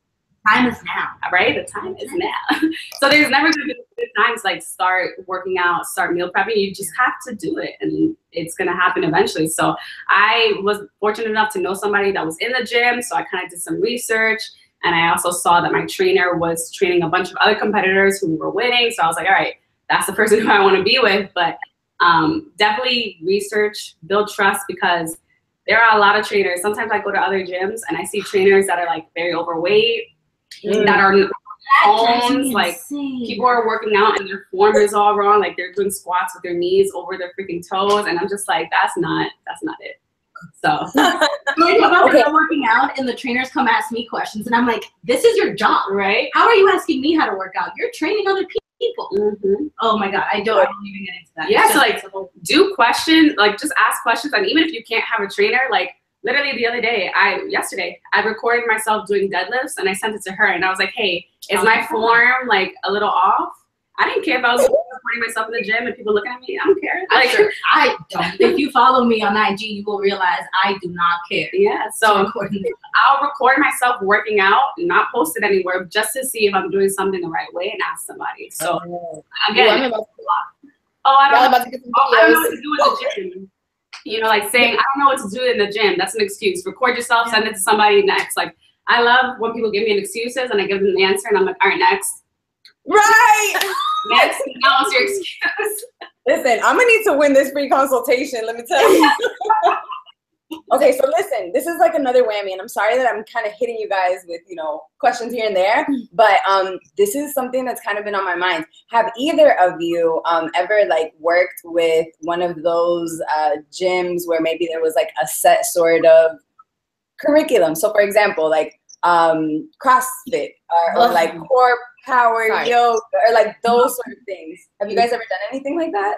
Time is now. Right? The time is now. So there's never gonna be a good time to like start working out, start meal prepping. You just have to do it, and it's gonna happen eventually. So I was fortunate enough to know somebody that was in the gym, so I kind of did some research. And I also saw that my trainer was training a bunch of other competitors who were winning. So I was like, all right, that's the person who I want to be with. But definitely research, build trust, because there are a lot of trainers. Sometimes I go to other gyms and I see trainers that are like very overweight, that are bones, like people are working out and their form is all wrong. Like, they're doing squats with their knees over their freaking toes. And I'm just like, that's not it. So I'm working out and the trainers come ask me questions, and I'm like, this is your job, right? How are you asking me how to work out? You're training other people. Oh my God, I don't even get into that. Yeah, so like do questions, like just ask questions. And even if you can't have a trainer, like literally the other day, yesterday, I recorded myself doing deadlifts and I sent it to her and I was like, hey, is my form like a little off? I didn't care if I was recording myself in the gym and people looking at me. I don't care. Like, I don't. If you follow me on IG, you will realize I do not care. Yeah, so I'll record myself working out, not post it anywhere, just to see if I'm doing something the right way and ask somebody. So again, I don't know what to do in the gym. You know, like saying, I don't know what to do in the gym. That's an excuse. Record yourself, send it to somebody next. Like, I love when people give me excuses and I give them the answer and I'm like, all right, next. Right. Next, now what's your excuse? Listen, I'm gonna need to win this free consultation, let me tell you. Okay, so listen, this is like another whammy, and I'm sorry that I'm kind of hitting you guys with, you know, questions here and there, but this is something that's kind of been on my mind. Have either of you ever like worked with one of those gyms where maybe there was like a set sort of curriculum? So for example, like CrossFit or like core power yoga or like those sort of things. Have you guys ever done anything like that?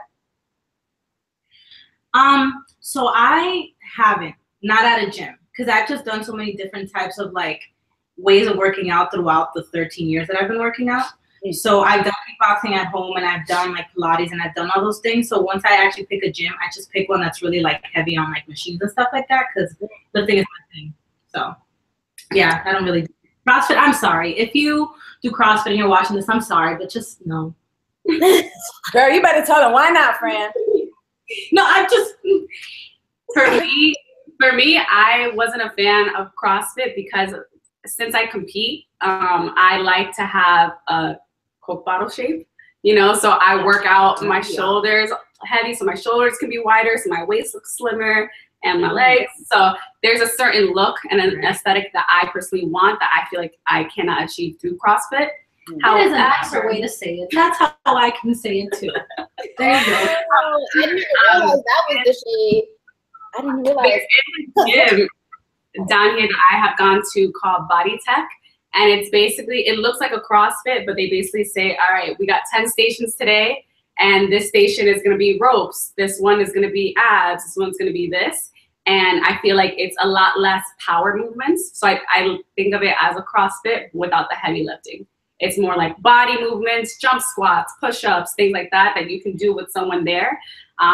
So I haven't, not at a gym, because I've just done so many different types of like ways of working out throughout the 13 years that I've been working out. So I've done kickboxing at home and I've done like Pilates and I've done all those things. So once I actually pick a gym, I just pick one that's really like heavy on like machines and stuff like that, because lifting is my thing. So yeah, I don't really do CrossFit. I'm sorry. If you do CrossFit and you're watching this, I'm sorry, but just no. Girl, you better tell them. Why not, Fran? No, I'm just... For me, I wasn't a fan of CrossFit because since I compete, I like to have a Coke bottle shape, you know, so I work out my shoulders heavy, so my shoulders can be wider, so my waist looks slimmer, and my legs. So there's a certain look and an aesthetic that I personally want that I feel like I cannot achieve through CrossFit. That is a nicer way to say it. That's how I can say it too. There you go. I didn't realize that was the shade. I didn't realize. There's a gym down here that I have gone to called Body Tech. And it's basically, it looks like a CrossFit, but they basically say, all right, we got 10 stations today. And this station is going to be ropes. This one is going to be abs. This one's going to be this. And I feel like it's a lot less power movements. So I think of it as a CrossFit without the heavy lifting. It's more like body movements, jump squats, push-ups, things like that that you can do with someone there.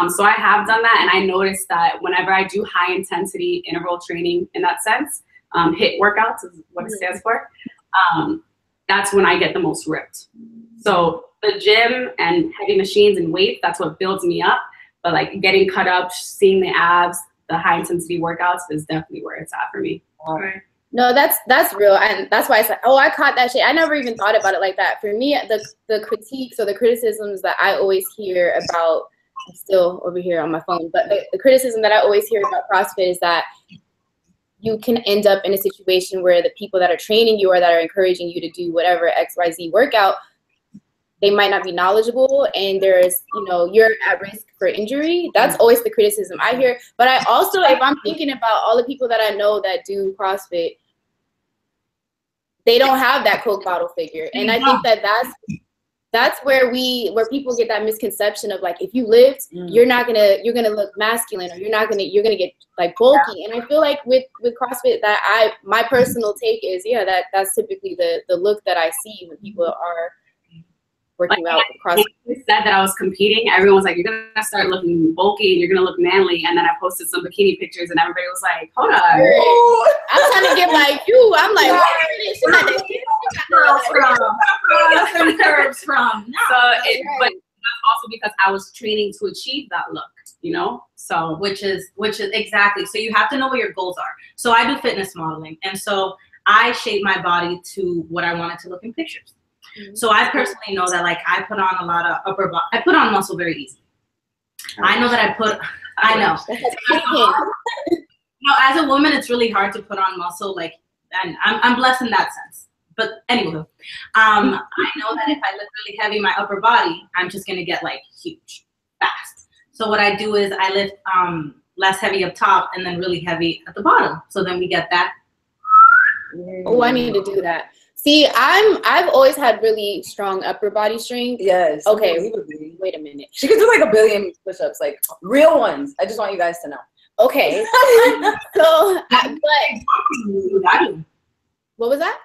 So I have done that, and I noticed that whenever I do high-intensity interval training in that sense, HIIT workouts is what it stands for, that's when I get the most ripped. So the gym and heavy machines and weights, that's what builds me up. But like getting cut up, seeing the abs, the high-intensity workouts is definitely where it's at for me. Right. No, that's real, and that's why I said, oh, I caught that shit. I never even thought about it like that. For me, the critiques or the criticisms that I always hear about, I'm still over here on my phone, but the criticism that I always hear about CrossFit is that you can end up in a situation where the people that are training you or that are encouraging you to do whatever XYZ workout, they might not be knowledgeable, and there's, you know, you're at risk for injury. That's always the criticism I hear. But I also, if I'm thinking about all the people that I know that do CrossFit, they don't have that Coke bottle figure. And I think that that's where people get that misconception of like, if you lift, you're gonna look masculine, or you're gonna get like bulky. And I feel like with CrossFit, that my personal take is, that's typically the look that I see when people are working out CrossFit. When I said that I was competing, everyone was like, you're gonna start looking bulky and you're gonna look manly. And then I posted some bikini pictures and everybody was like, hold on. I'm trying to get like you. I'm like, curves from. No, but that's also because I was training to achieve that look, you know? So which is exactly. So you have to know what your goals are. So I do fitness modeling, and so I shape my body to what I want it to look in pictures. So I personally know that like I put on a lot of upper body. I put on muscle very easily. I know that I know. No, as a woman, it's really hard to put on muscle. Like, and I'm blessed in that sense. But anyway, I know that if I lift really heavy my upper body, I'm just gonna get like huge, fast. So what I do is I lift less heavy up top and then really heavy at the bottom. So then we get that. Oh, I need to do that. See, I've always had really strong upper body strength. Yes. Okay. Wait a minute. She could do like a billion push-ups, like real ones. I just want you guys to know. Okay. So, what was that?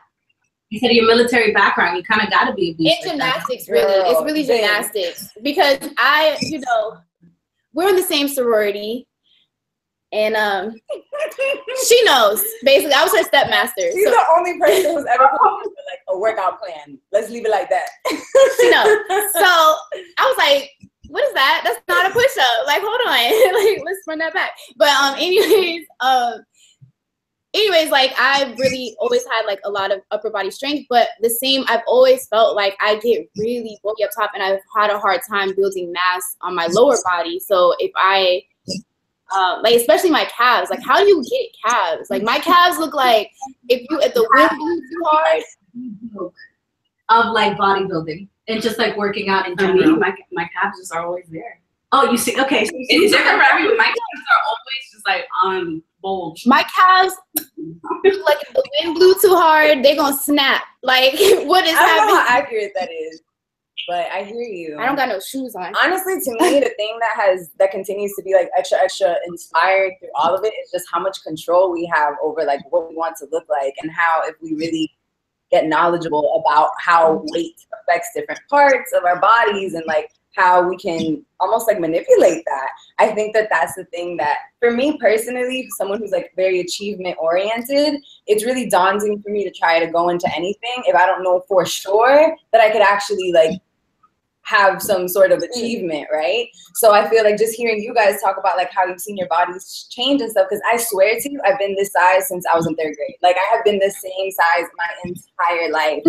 You said your military background, you kind of got to be a beast. In gymnastics, really. It's really gymnastics. Because we're in the same sorority. And she knows. Basically, I was her stepmaster. She's the only person who's ever come up with like a workout plan. Let's leave it like that. She knows. So I was like, what is that? That's not a push-up. Like, hold on. Like, let's run that back. But anyways, like, I've really always had like a lot of upper body strength, but I've always felt like I get really bulky up top, and I've had a hard time building mass on my lower body. So if I like, especially my calves, like, how do you get calves? Like, my calves look like if the wind blew too hard. Of like bodybuilding and just like working out in general. My calves just are always there. Oh, you see? Okay. So it's different for everyone. My calves are always just like bulge. My calves, like, if the wind blew too hard, they're gonna snap. Like, what is happening? I don't know how accurate that is. But I hear you. I don't got no shoes on. Honestly, to me, the thing that continues to be like extra inspired through all of it is just how much control we have over like what we want to look like, and how if we really get knowledgeable about how weight affects different parts of our bodies and like how we can almost like manipulate that. I think that's the thing that, for me personally, someone who's like very achievement oriented, it's really daunting for me to try to go into anything if I don't know for sure that I could actually like have some sort of achievement, right? So I feel like just hearing you guys talk about like how you've seen your bodies change and stuff, because I swear to you, I've been this size since I was in 3rd grade. Like, I have been the same size my entire life,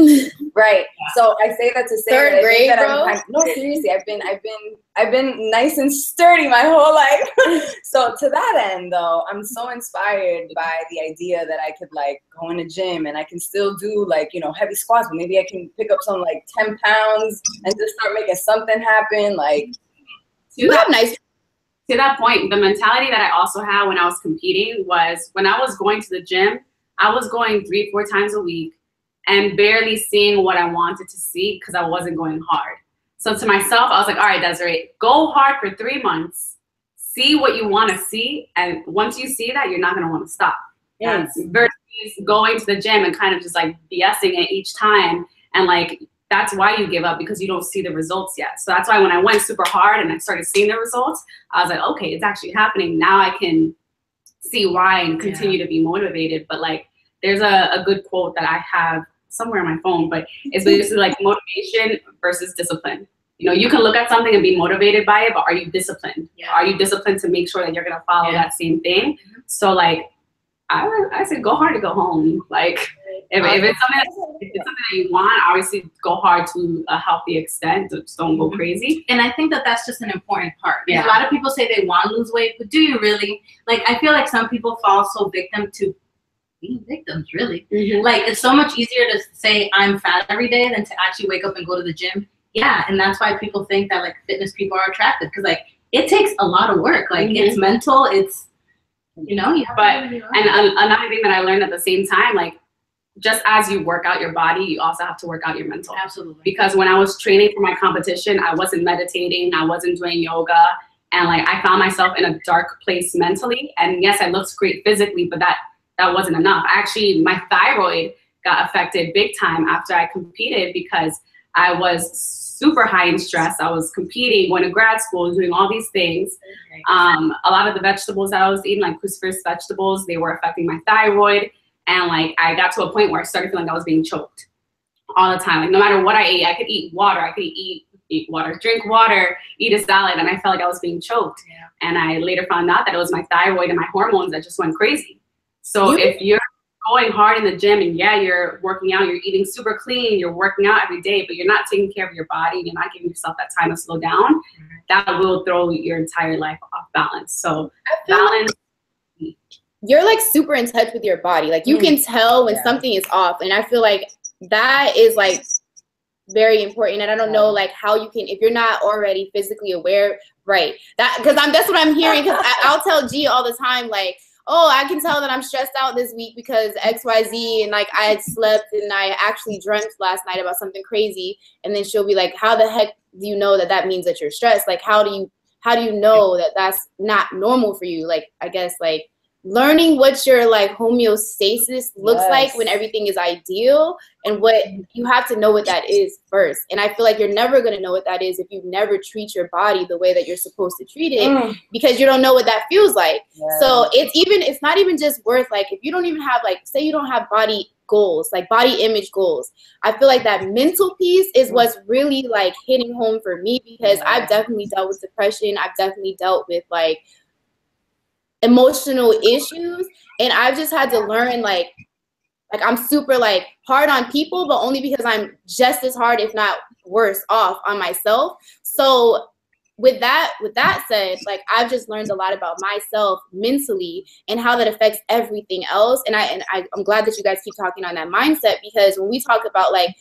right? So I say that to say 3rd grade, bro. No, seriously, I've been nice and sturdy my whole life. So to that end, though, I'm so inspired by the idea that I could like go in a gym and I can still do like, you know, heavy squats, but maybe I can pick up some like 10 pounds and just start making something happen. Like, to that point, the mentality that I also had when I was competing was, when I was going to the gym, I was going 3-4 times a week and barely seeing what I wanted to see because I wasn't going hard. So to myself, I was like, all right, Desiree, go hard for 3 months, see what you want to see, and once you see that, you're not going to want to stop. Yes. Versus going to the gym and kind of just like BSing it each time, and like, that's why you give up, because you don't see the results yet. So that's why when I went super hard and I started seeing the results, I was like, okay, it's actually happening. Now I can see why and continue to be motivated. But like, there's a good quote that I have somewhere on my phone, but it's basically like motivation versus discipline. You know, you can look at something and be motivated by it, but are you disciplined? Yeah. Are you disciplined to make sure that you're going to follow that same thing? So like, I said, go hard to go home. Like, if it's something that you want, obviously go hard to a healthy extent. Just don't go crazy. And I think that that's just an important part. Yeah. A lot of people say they want to lose weight, but do you really? Like, I feel like some people fall so victim to being victims, really. Like, it's so much easier to say I'm fat every day than to actually wake up and go to the gym. Yeah, and that's why people think that like fitness people are attractive, because like it takes a lot of work. Like it's mental, it's, you know, and another thing that I learned at the same time, like, just as you work out your body, you also have to work out your mental. Absolutely. Because when I was training for my competition, I wasn't meditating, I wasn't doing yoga, and like I found myself in a dark place mentally. And yes, I looked great physically, but that wasn't enough. Actually, my thyroid got affected big time after I competed, because I was super high in stress. I was competing, going to grad school, doing all these things. A lot of the vegetables that I was eating, like cruciferous vegetables, they were affecting my thyroid. And like, I got to a point where I started feeling like I was being choked all the time. Like, no matter what I ate, I could eat water, I could eat water, drink water, eat a salad, and I felt like I was being choked. Yeah. And I later found out that it was my thyroid and my hormones that just went crazy. So if you're going hard in the gym and you're working out, you're eating super clean, you're working out every day, but you're not taking care of your body, you're not giving yourself that time to slow down, that will throw your entire life off balance. So balance. You're like super in touch with your body. Like, you can tell when something is off. And I feel like that is like very important. And I don't know like how you can, if you're not already physically aware, right? Because that's what I'm hearing. Because I'll tell G all the time, like, oh, I can tell that I'm stressed out this week because XYZ, and like I had slept and I actually dreamt last night about something crazy. And then she'll be like, how the heck do you know that means that you're stressed? Like, how do how do you know that that's not normal for you? Like, I guess, like, learning what your like homeostasis looks like when everything is ideal, and what you have to know what that is first. And I feel like you're never going to know what that is if you never treat your body the way that you're supposed to treat it, because you don't know what that feels like. So it's not even just worth, like, if you don't even have, like, say you don't have body goals, like body image goals, I feel like that mental piece is what's really like hitting home for me, because I've definitely dealt with depression. I've definitely dealt with like emotional issues, and I've just had to learn like I'm super like hard on people, but only because I'm just as hard, if not worse off, on myself. So with that said, like, I've just learned a lot about myself mentally and how that affects everything else. And I'm glad that you guys keep talking on that mindset, because when we talk about like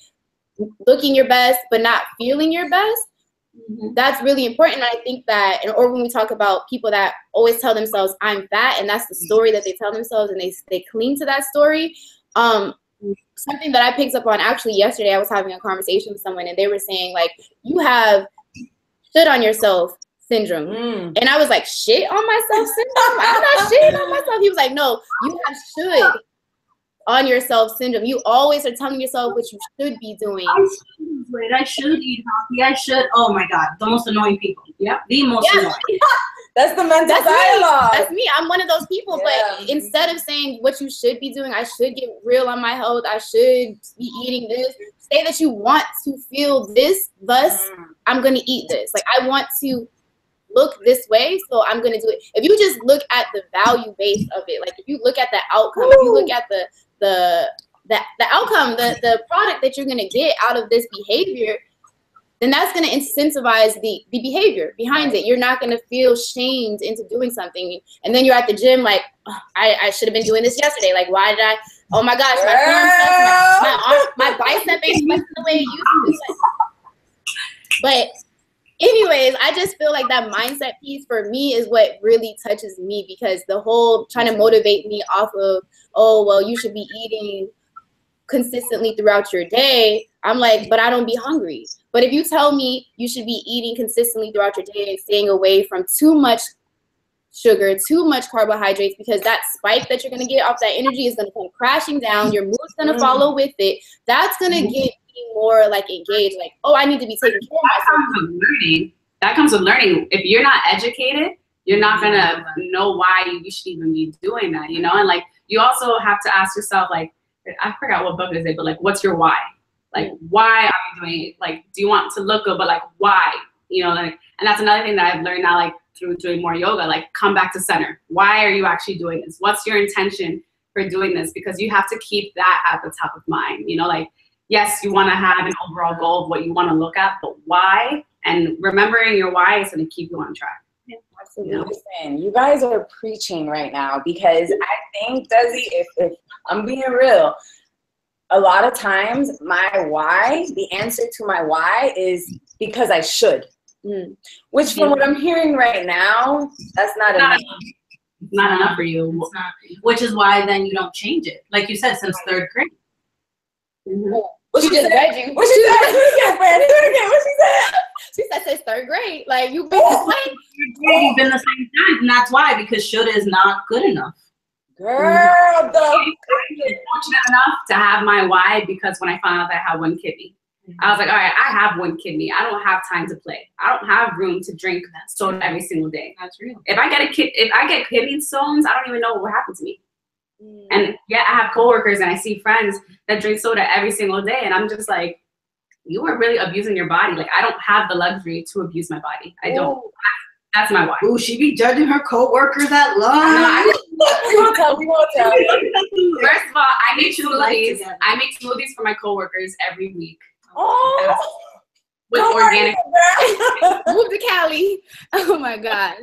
looking your best but not feeling your best, that's really important. And I think that, or when we talk about people that always tell themselves I'm fat, and that's the story that they tell themselves, and they cling to that story. Something that I picked up on actually yesterday, I was having a conversation with someone, and they were saying like, you have shit on yourself syndrome. And I was like, shit on myself syndrome? I'm not shitting on myself. He was like, no, you have should on yourself syndrome. You always are telling yourself what you should be doing. I should lose weight. I should eat healthy. I should. Oh my God, the most annoying people. Yeah, the most annoying. That's the mental dialogue. That's me. I'm one of those people. But instead of saying what you should be doing, I should get real on my health, I should be eating this, say that you want to feel this, thus I'm going to eat this. Like, I want to look this way, so I'm going to do it. If you just look at the value base of it, like if you look at the outcome, if you look at the outcome, the product that you're going to get out of this behavior, then that's going to incentivize the behavior behind it. You're not going to feel shamed into doing something. And then you're at the gym like, oh, I should have been doing this yesterday. Like, why did I? Oh my gosh, my bicep ain't flexing the way it used to. But anyways, I just feel like that mindset piece for me is what really touches me, because the whole trying to motivate me off of, oh, well, you should be eating consistently throughout your day. I'm like, but I don't be hungry. But if you tell me you should be eating consistently throughout your day and staying away from too much sugar, too much carbohydrates, because that spike that you're going to get off that energy is going to come crashing down. Your mood's going to follow with it. That's going to get me more like engaged. Like, oh, I need to be taking care of myself. That comes with learning. If you're not educated, you're not going to know why you should even be doing that, you know? And like, you also have to ask yourself, like, I forgot what book is it, but like, what's your why? Like, why are you doing it? Like, do you want to look good, but like, why? You know, like, and that's another thing that I've learned now, like through doing more yoga, like come back to center. Why are you actually doing this? What's your intention for doing this? Because you have to keep that at the top of mind. You know, like, yes, you want to have an overall goal of what you want to look at, but why? And remembering your why is going to keep you on track. Yeah, absolutely. Listen, you guys are preaching right now, because I think, Dezi, if I'm being real, a lot of times my why, the answer to my why is because I should. Which from what I'm hearing right now, that's not enough. Not enough for you. It's not. Which is why then you don't change it. Like you said, since third grade. What she just read you. What she said? Do it again, Fran. Do it again. What she said? She said since third grade. Like, you've been You've been the same time, and that's why, because should is not good enough. Girl, I'm fortunate enough to have my why, because when I found out that I had one kidney, I was like, all right, I have one kidney. I don't have time to play. I don't have room to drink soda every single day. That's real. If I get kidney stones, I don't even know what will happen to me. And yeah, I have coworkers and I see friends that drink soda every single day, and I'm just like, you are really abusing your body. Like, I don't have the luxury to abuse my body. I don't. That's my why. Ooh, she be judging her coworkers at lunch. We won't tell. First of all, I make smoothies. I make smoothies for my coworkers every week. Oh, with organic. Move to Cali. Oh my God.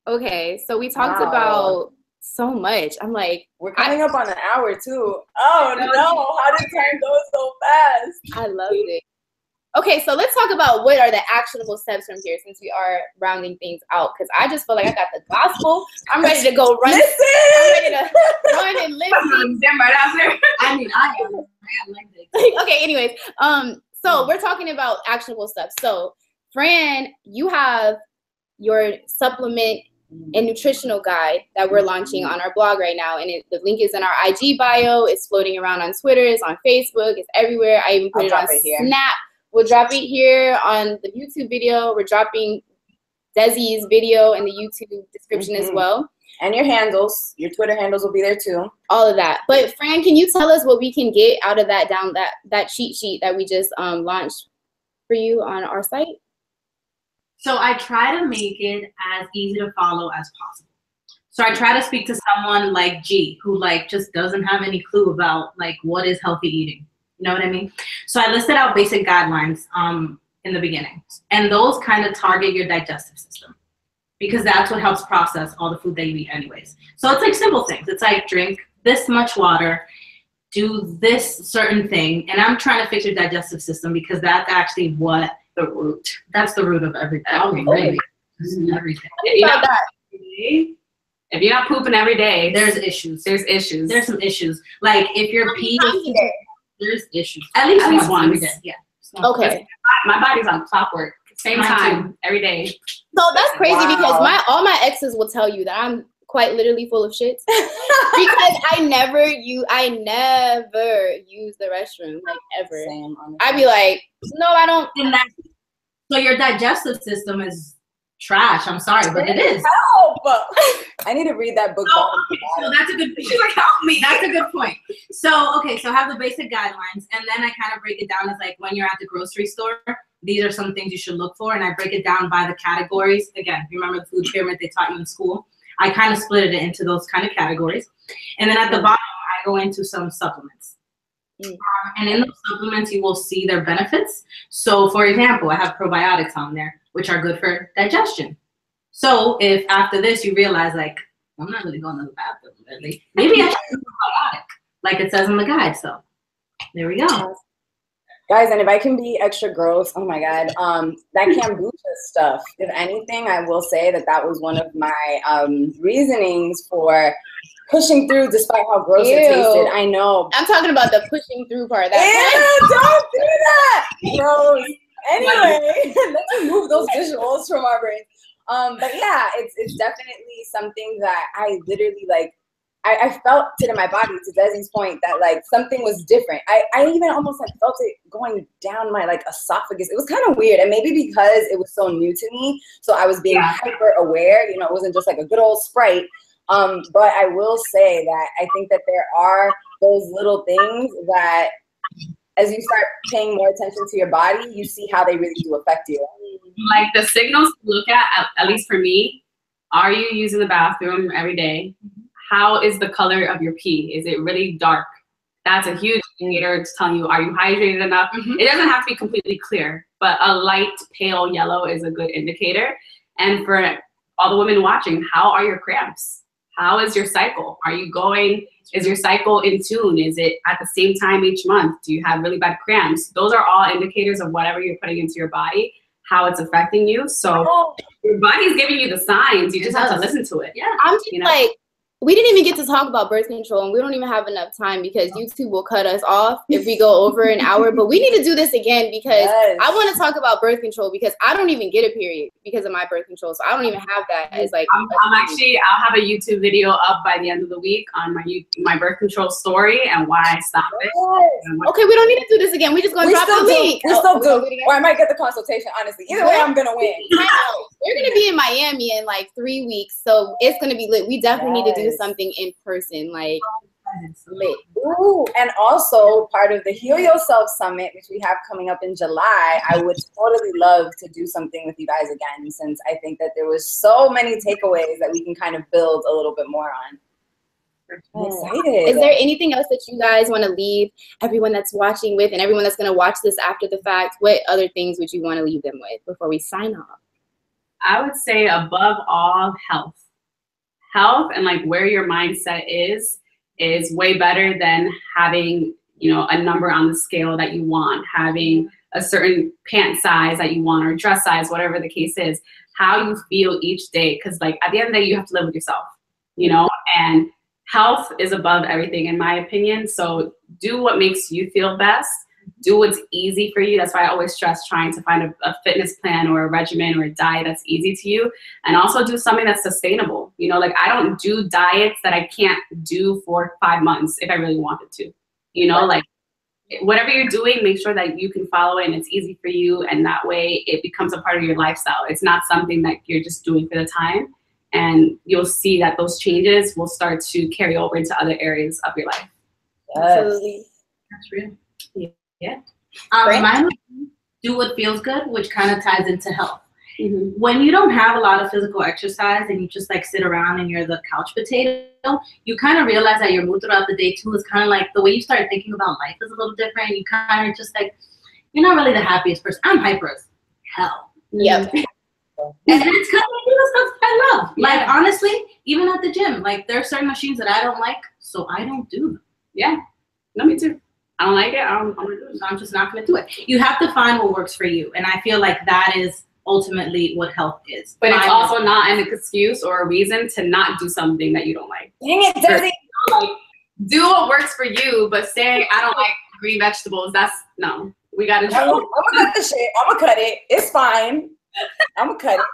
Okay, so we talked about so much. I'm like, we're coming up on an hour too. Oh no, how did time go so fast? I loved it. Okay, so let's talk about what are the actionable steps from here, since we are rounding things out. Because I just feel like I got the gospel. I'm ready to go run. Listen! I'm ready to run and listen. Them right out there. I mean, I am like this. Okay, anyways, so we're talking about actionable steps. So, Fran, you have your supplement and nutritional guide that we're launching on our blog right now. And the link is in our IG bio. It's floating around on Twitter. It's on Facebook. It's everywhere. I even put it on Snap. We'll drop it here on the YouTube video. We're dropping Dezi's video in the YouTube description as well. And your handles, your Twitter handles will be there too. All of that. But Fran, can you tell us what we can get out of that that cheat sheet that we just launched for you on our site? So I try to make it as easy to follow as possible. So I try to speak to someone like G, who like just doesn't have any clue about like what is healthy eating. You know what I mean? So I listed out basic guidelines in the beginning. And those kind of target your digestive system, because that's what helps process all the food that you eat anyways. So it's like simple things. It's like drink this much water, do this certain thing. And I'm trying to fix your digestive system because that's actually what the root. That's the root of everything. Everything. If you're not pooping every day, there's issues. There's issues. There's some issues. Like if you're peeing, there's issues. At least once every day. Yeah. Okay. My body's on clockwork. Same time every day. So that's crazy because all my exes will tell you that I'm quite literally full of shit because I never use the restroom, like ever. Same, I'd be like, no, I don't. So your digestive system is trash. I'm sorry, but it is. Help! I need to read that book. So that's a good point. She's like, help me. That's a good point. So, okay, so I have the basic guidelines, and then I kind of break it down as like when you're at the grocery store, these are some things you should look for, and I break it down by the categories. Again, remember the food pyramid they taught you in school? I kind of split it into those kind of categories. And then at the bottom, I go into some supplements. And in those supplements, you will see their benefits. So, for example, I have probiotics on there, which are good for digestion. So if after this you realize, like, I'm not really going to the bathroom, really, maybe I should do a probiotic, like it says in the guide. So there we go. Guys, and if I can be extra gross, oh my God, that kombucha stuff, if anything, I will say that that was one of my reasonings for pushing through despite how gross it tasted. I know. I'm talking about the pushing through part. Don't do that. Gross. Anyway, let's remove those visuals from our brains. But yeah, it's definitely something that I literally like. I felt it in my body, to Dezi's point, that like something was different. I even almost like felt it going down my like esophagus. It was kind of weird, and maybe because it was so new to me, so I was being hyper aware. You know, it wasn't just like a good old Sprite. But I will say that I think that there are those little things that, as you start paying more attention to your body, you see how they really do affect you. Like the signals to look at least for me, are you using the bathroom every day? How is the color of your pee? Is it really dark? That's a huge indicator. It's telling you, are you hydrated enough? It doesn't have to be completely clear, but a light pale yellow is a good indicator. And for all the women watching, how are your cramps? How is your cycle? Are you going, is your cycle in tune? Is it at the same time each month? Do you have really bad cramps? Those are all indicators of whatever you're putting into your body, how it's affecting you. So your body's giving you the signs. You just have to listen to it. Yeah. I'm just like, we didn't even get to talk about birth control, and we don't even have enough time because YouTube will cut us off if we go over an hour. But we need to do this again because I want to talk about birth control because I don't even get a period because of my birth control. So I don't even have that as like. I'll have a YouTube video up by the end of the week on my birth control story and why I stopped it. Okay, we don't need to do this again. We're just going to drop the link. We still do. Or I might get the consultation, honestly. Either way, I'm going to win. I know. We're going to be in Miami in like 3 weeks, so it's going to be lit. We definitely need to do something in person, like lit. Ooh, and also part of the Heal Yourself Summit, which we have coming up in July, I would totally love to do something with you guys again, since I think that there was so many takeaways that we can kind of build a little bit more on. I'm excited. Is there anything else that you guys want to leave everyone that's watching with and everyone that's going to watch this after the fact? What other things would you want to leave them with before we sign off? I would say above all, health. Health and like where your mindset is way better than having, you know, a number on the scale that you want, having a certain pant size that you want or dress size, whatever the case is, how you feel each day. Because like at the end of the day, you have to live with yourself, you know, and health is above everything in my opinion. So do what makes you feel best. do what's easy for you. That's why I always stress trying to find a fitness plan or a regimen or a diet that's easy to you, and also do something that's sustainable. You know, like I don't do diets that I can't do for 5 months if I really wanted to. You know, like whatever you're doing, make sure that you can follow it and it's easy for you, and that way it becomes a part of your lifestyle. It's not something that you're just doing for the time, and you'll see that those changes will start to carry over into other areas of your life. Absolutely. That's real. Yeah. Mine would do what feels good, which kind of ties into health. Mm-hmm. When you don't have a lot of physical exercise and you just like sit around and you're the couch potato, you kind of realize that your mood throughout the day too is kind of like the way you start thinking about life is a little different. You kind of just like, you're not really the happiest person. I'm hyper as hell. Yep. And it's kind of the stuff I love. Yeah. Like honestly, even at the gym, like there are certain machines that I don't like, so I don't do them. Yeah. No, me too. I don't like it. I'm gonna do it. So I'm just not gonna do it. You have to find what works for you, and I feel like that is ultimately what health is. But it's also not an excuse or a reason to not do something that you don't like. Dang it, Dezi. Like, do what works for you, but saying I don't like green vegetables, that's no. We gotta do. I'm gonna cut the shit. I'm gonna cut it. It's fine. I'm gonna cut it.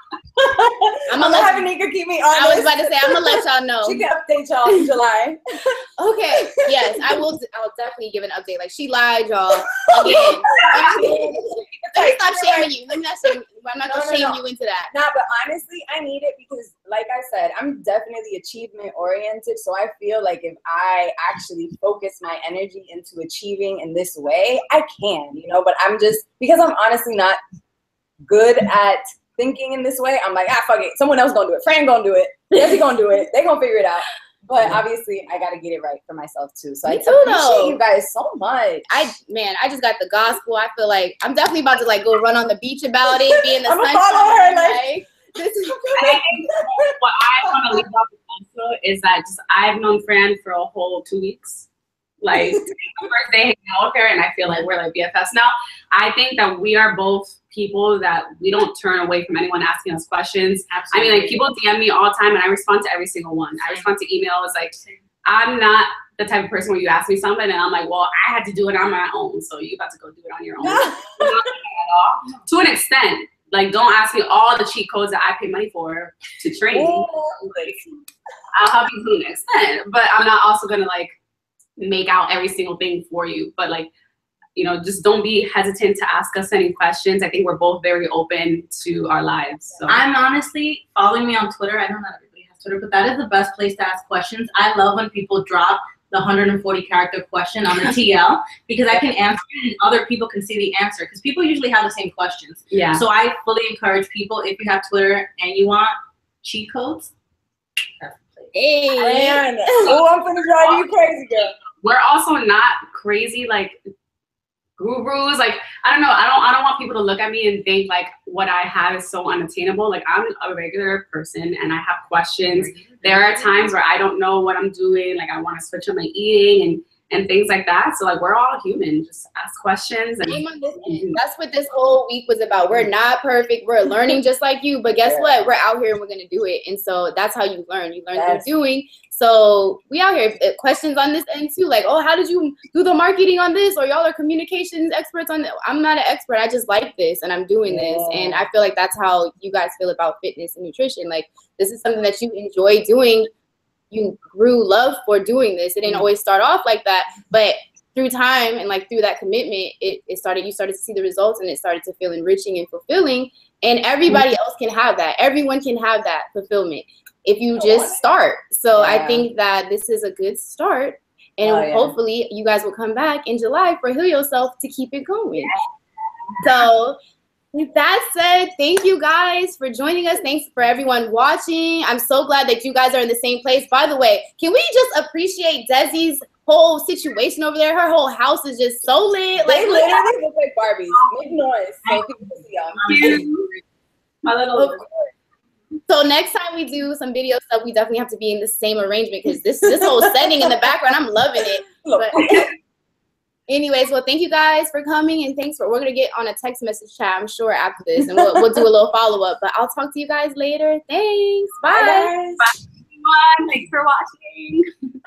I'm gonna have Danica keep me honest. I was about to say, I'm gonna let y'all know. She can update y'all in July. Okay, yes, I will. I'll definitely give an update. Like she lied, y'all. Again. Let me stop shaming you. Let me not shame. I'm not gonna shame you into that. Nah, but honestly, I need it because, like I said, I'm definitely achievement oriented. So I feel like if I actually focus my energy into achieving in this way, I can, you know. But I'm just because I'm honestly not good at thinking in this way. I'm like, fuck it. Someone else gonna do it. Fran gonna do it. Dezi gonna do it. They gonna figure it out. But obviously, I gotta get it right for myself too. So I appreciate you guys so much. I just got the gospel. I feel like I'm definitely about to like go run on the beach about it, be in the sunshine. Follow her, like this is what I want to leave off with also is that just I've known Fran for a whole 2 weeks. Like the first day hanging out with her, and I feel like we're like BFFs now. I think that we are both people that we don't turn away from anyone asking us questions. Absolutely. I mean, like people DM me all the time, and I respond to every single one. I respond to emails. Like I'm not the type of person where you ask me something, and I'm like, well, I had to do it on my own, so you got to go do it on your own. To an extent. Like, don't ask me all the cheat codes that I pay money for to train. Like, I'll help you to an extent, but I'm not also gonna like make out every single thing for you. But like, you know, just don't be hesitant to ask us any questions. I think we're both very open to our lives. So. I'm honestly following me on Twitter. I know not everybody has Twitter, but that is the best place to ask questions. I love when people drop the 140 character question on the TL because I can answer it and other people can see the answer because people usually have the same questions. Yeah. So I fully encourage people, if you have Twitter and you want cheat codes, hey, man. Oh, I'm gonna drive you crazy, girl. We're also not crazy like gurus. Like I don't know. I don't want people to look at me and think like what I have is so unattainable. Like I'm a regular person and I have questions. There are times where I don't know what I'm doing. Like I want to switch up my eating and things like that. So like we're all human. Just ask questions. And that's what this whole week was about. We're not perfect. We're learning just like you. But guess what? We're out here and we're gonna do it. And so that's how you learn. You learn through doing. So we out here. Questions on this end too. Like, oh, how did you do the marketing on this? Or y'all are communications experts on it. I'm not an expert. I just like this and I'm doing this. And I feel like that's how you guys feel about fitness and nutrition. Like this is something that you enjoy doing. You grew love for doing this. It didn't always start off like that, but through time and like through that commitment, you started to see the results and it started to feel enriching and fulfilling. And everybody else can have that. Everyone can have that fulfillment if you just start. So I think that this is a good start. And hopefully you guys will come back in July for Heal Yourself to keep it going. So with that said, thank you guys for joining us. Thanks for everyone watching. I'm so glad that you guys are in the same place. By the way, can we just appreciate Dezi's whole situation over there? Her whole house is just so lit. Like, they literally look like Barbies. Make noise so people can see y'all. My little. So next time we do some video stuff, we definitely have to be in the same arrangement because this whole setting in the background, I'm loving it. But anyways, well, thank you guys for coming and we're going to get on a text message chat, I'm sure, after this and we'll do a little follow-up, but I'll talk to you guys later. Thanks. Bye. Bye, everyone. Thanks for watching. Bye.